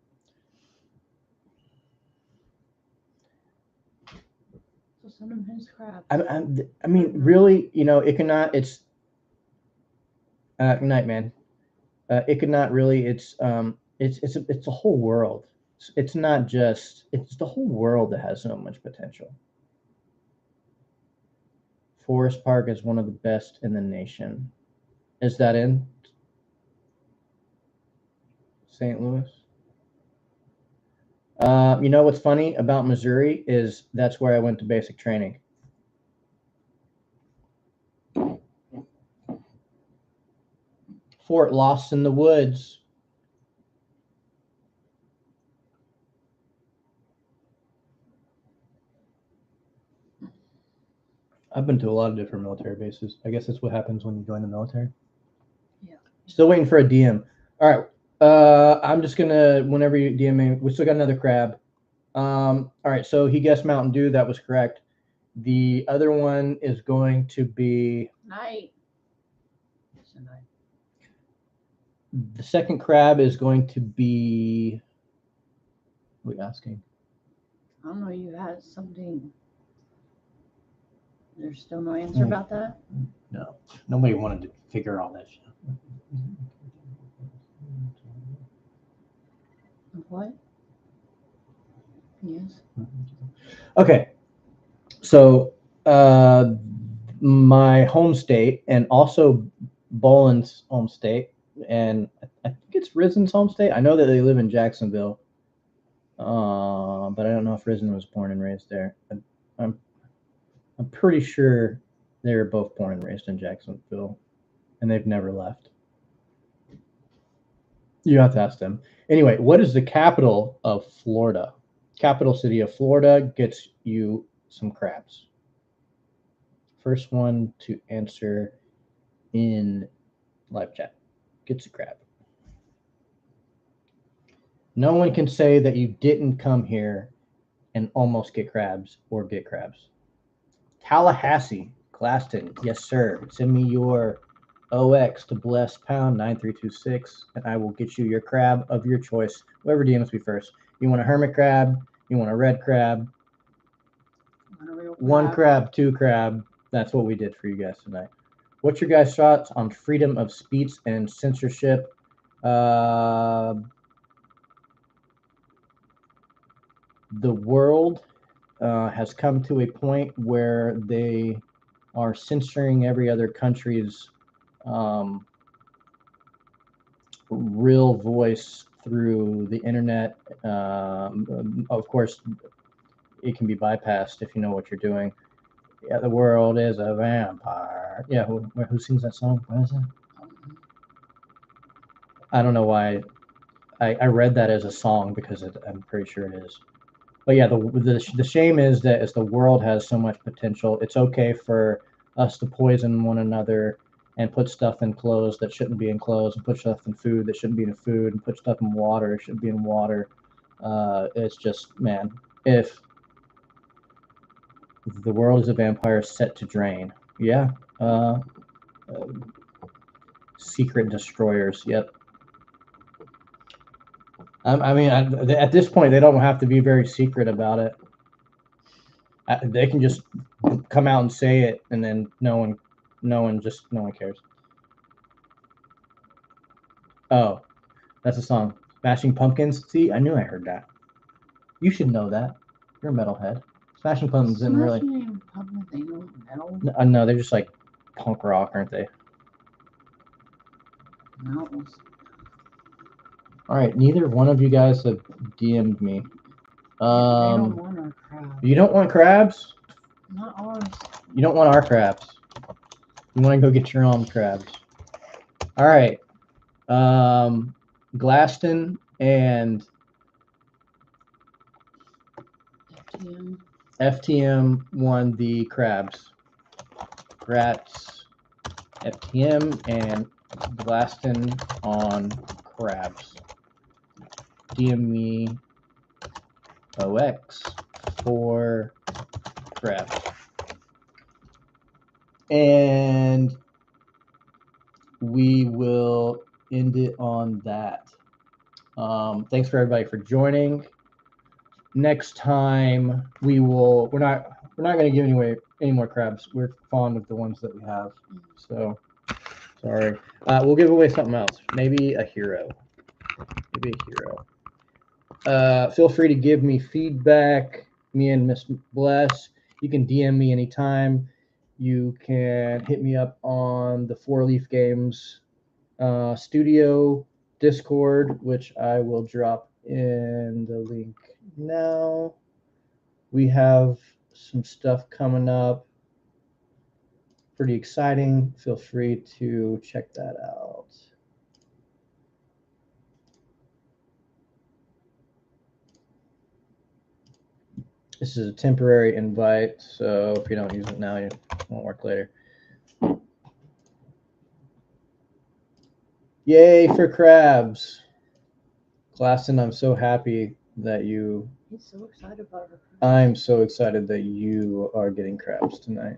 So send him his crap. I mean, really, you know, it cannot. It's good night, man. It could not really. It's a whole world. It's not just. It's the whole world that has so much potential. Forest Park is one of the best in the nation. Is that in St. Louis? You know what's funny about Missouri is that's where I went to basic training. Fort Lost in the Woods. I've been to a lot of different military bases. I guess that's what happens when you join the military. Yeah. Still waiting for a DM. All right. I'm just gonna whenever you DM me, we still got another crab. All right, so he guessed Mountain Dew. That was correct. The other one is going to be Night. It's a night. the second crab is going to be. What are we asking? I don't know. You had something. There's still no answer about that. No, nobody wanted to figure all that shit. What? Yes. Okay, so my home state and also Boland's home state, and I think it's Risen's home state. I know that they live in Jacksonville, but I don't know if Risen was born and raised there. I'm pretty sure they were both born and raised in Jacksonville, and they've never left. You have to ask them. Anyway, what is the capital of Florida? Capital city of Florida gets you some crabs. First one to answer in live chat gets a crab. No one can say that you didn't come here and almost get crabs or get crabs. Tallahassee, Glaston, yes sir. Send me your OX to bless pound 9326 and I will get you your crab of your choice. Whoever DMs me first. You want a hermit crab? You want a red crab? One crab, two crab. That's what we did for you guys tonight. What's your guys' thoughts on freedom of speech and censorship? The world has come to a point where they are censoring every other country's real voice through the internet. Of course, it can be bypassed if you know what you're doing. Yeah, the world is a vampire. Yeah, who sings that song? What is that? I don't know why. I read that as a song because I'm pretty sure it is. But yeah, the shame is that as the world has so much potential, it's okay for us to poison one another and put stuff in clothes that shouldn't be in clothes, and put stuff in food that shouldn't be in food, and put stuff in water that shouldn't be in water. It's just, man, if the world is a vampire set to drain. Yeah. Secret destroyers. Yep. I mean, at this point, they don't have to be very secret about it. They can just come out and say it, and then no one cares. Oh, that's a song. Smashing Pumpkins. See, I knew I heard that. You should know that. You're a metalhead. Smashing Pumpkins didn't really. Metal? No, they're just like punk rock, aren't they? No. All right, neither one of you guys have DM'd me. They don't want our crabs. You don't want crabs? Not ours. You don't want our crabs. You want to go get your own crabs. All right. Glaston and FTM won the crabs. Rats, FTM, and Glaston on crabs. DM me OX for crabs. And we will end it on that. Thanks for everybody for joining. Next time we're not going to give any more crabs. We're fond of the ones that we have. So sorry. We'll give away something else. Maybe a hero. Feel free to give me feedback. Me and Miss Bless. You can DM me anytime. You can hit me up on the 4 Leaf Games studio Discord, which I will drop in the link now. We have some stuff coming up. Pretty exciting. Feel free to check that out. This is a temporary invite, so if you don't use it now, it won't work later. Yay for crabs. Glaston, I'm so happy that you. He's so excited about her. I'm so excited that you are getting crabs tonight.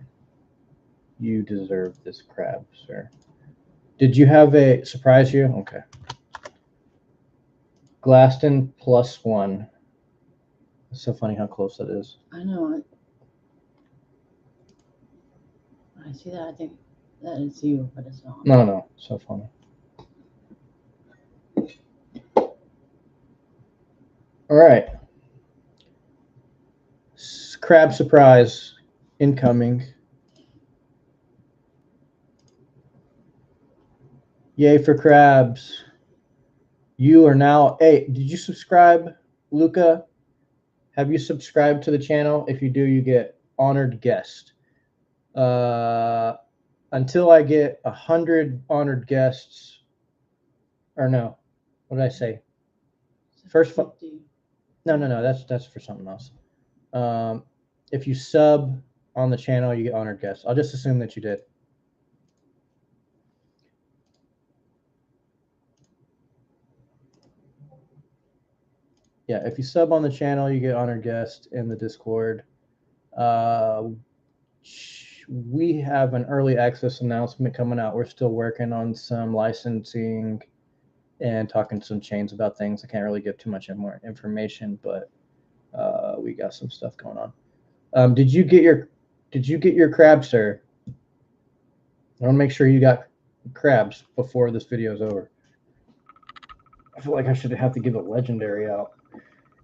You deserve this crab, sir. Did you have a surprise you? Okay. Glaston +1. It's so funny how close that is. I know it. When I see that, I think that it's you, but it's not. No. So funny. All right. Crab surprise incoming. Yay for crabs. You are now. Hey, did you subscribe, Luca? Have you subscribed to the channel? If you do, you get honored guest. Until I get 100 honored guests, or no, what did I say? First, no, that's for something else. If you sub on the channel, you get honored guests. I'll just assume that you did. Yeah, if you sub on the channel, you get honored guest in the Discord. We have an early access announcement coming out. We're still working on some licensing and talking to some chains about things. I can't really give too much more information, but we got some stuff going on. Did you get your crabs, sir? I want to make sure you got crabs before this video is over. I feel like I should have to give a legendary out.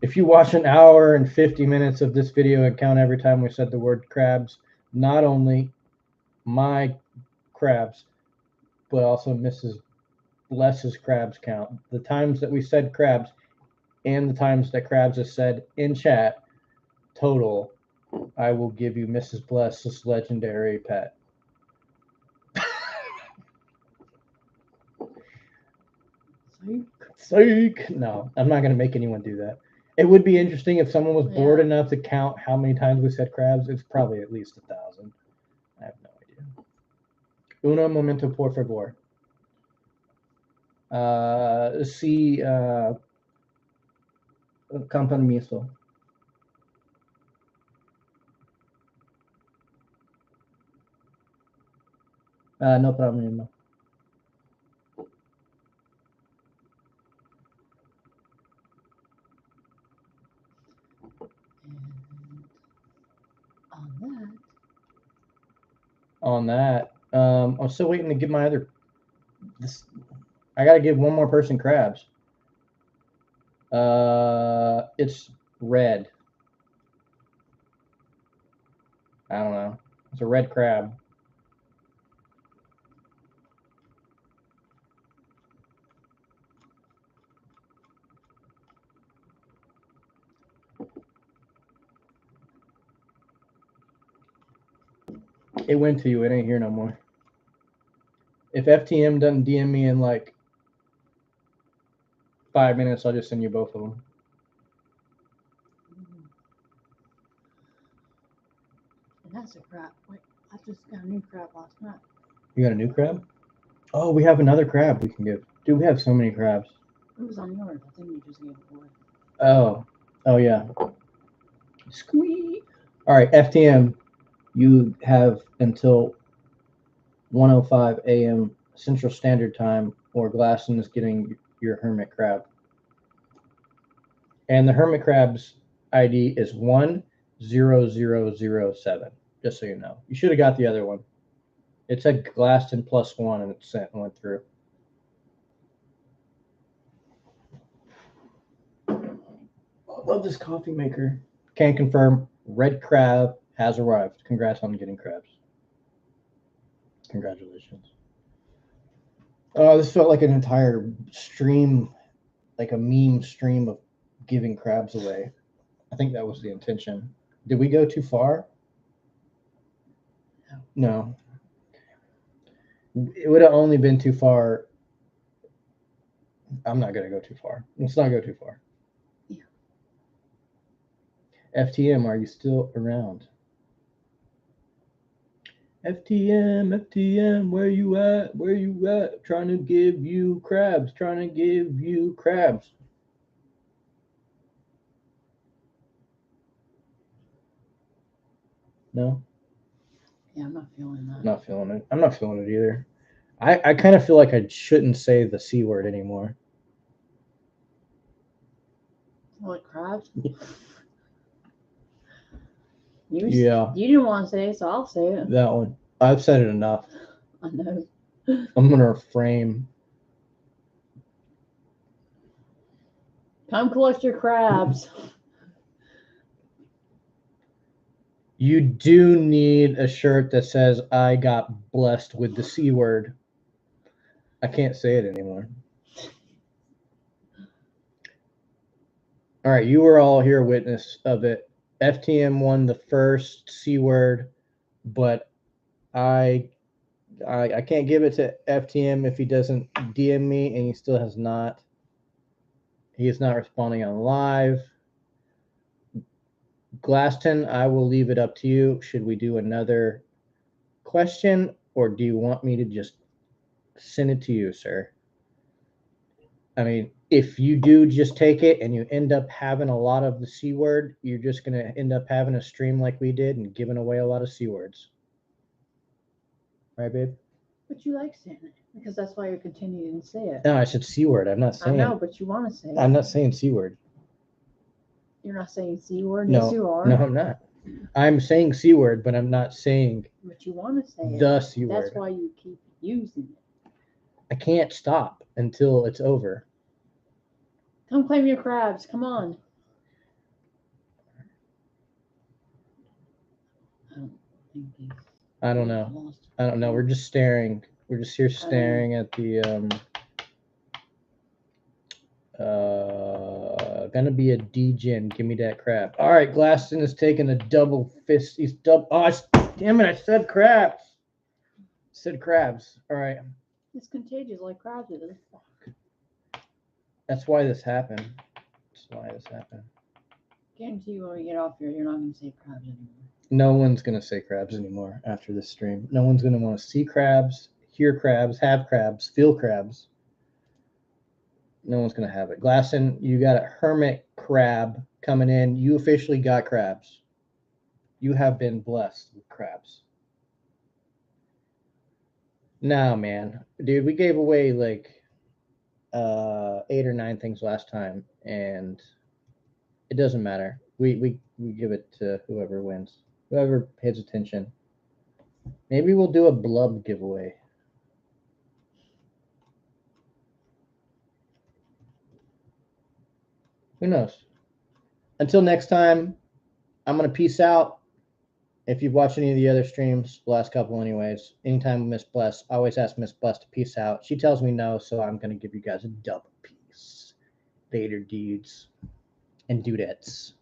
If you watch an hour and 50 minutes of this video and count every time we said the word crabs, not only my crabs, but also Mrs. Bless's crabs count. The times that we said crabs and the times that crabs is said in chat, total, I will give you Mrs. Bless's legendary pet. Psych. No, I'm not going to make anyone do that. It would be interesting if someone was bored enough to count how many times we said crabs. It's probably at least 1,000. I have no idea. Uno momento, por favor. Sí, con permiso. No problem. On that, I'm still waiting to give my other. I got to give one more person crabs. It's red. I don't know. It's a red crab. It went to you. It ain't here no more. If FTM doesn't DM me in like 5 minutes, I'll just send you both of them. And that's a crab. Wait, I just got a new crab last night. You got a new crab? Oh, we have another crab we can give. Dude, we have so many crabs. It was on yours. I think you just gave it away. Oh yeah. Squee. All right, FTM, you have until 1:05 a.m. Central Standard Time, or Glasson is getting your hermit crab. And the hermit crab's ID is 10007. Just so you know, you should have got the other one. It said Glaston +1, and it went through. I love this coffee maker. Can confirm, red crab has arrived. Congrats on getting crabs. Congratulations. This felt like an entire stream, like a meme stream of giving crabs away. I think that was the intention. Did we go too far? No. It would have only been too far. I'm not going to go too far. Let's not go too far. Yeah. FTM, are you still around? FTM, where you at? Where you at? Trying to give you crabs. Trying to give you crabs. No, Yeah, I'm not feeling that. not feeling it. I'm not feeling it either. I kind of feel like I shouldn't say the C word anymore. What, crabs? Yeah. You didn't want to say it, so I'll say it. That one. I've said it enough. I know. I'm going to refrain. Come collect your crabs. You do need a shirt that says, I got blessed with the C word. I can't say it anymore. All right, you were all here witness of it. FTM won the first C word, but I can't give it to FTM if he doesn't DM me, and he still has not. He is not responding on live. Glaston, I will leave it up to you. Should we do another question, or do you want me to just send it to you, sir? I mean, if you do just take it and you end up having a lot of the C word, you're just going to end up having a stream like we did and giving away a lot of C words. Right, babe? But you like saying it because that's why you're continuing to say it. No, I said C word. I'm not saying. I know, but you want to say it. I'm not saying C word. You're not saying C word? No, Yes, you are. No, I'm not. I'm saying C word, but I'm not saying But you want to say it. the C word. That's why you keep using it. I can't stop until it's over. Come claim your crabs. Come on. I don't know. I don't know. We're just staring. We're just here staring at the gonna be a D-Gen. Give me that crab. All right, Glaston is taking a double fist. He's double. Oh, damn it! I said crabs. Said crabs. All right. It's contagious like crabs is. That's why this happened. That's why this happened. Guarantee you when we get off here, you're not gonna say crabs anymore. No one's gonna say crabs anymore after this stream. No one's gonna want to see crabs, hear crabs, have crabs, feel crabs. No one's gonna have it. Glasson, you got a hermit crab coming in. You officially got crabs. You have been blessed with crabs. No, man, dude, we gave away like 8 or 9 things last time, and it doesn't matter. We give it to whoever wins, whoever pays attention. Maybe we'll do a blub giveaway. Who knows? Until next time, I'm going to peace out. If you've watched any of the other streams, the last couple anyways, anytime Miss Bless, I always ask Miss Bless to peace out. She tells me no, so I'm going to give you guys a double peace. Later, dudes and dudettes.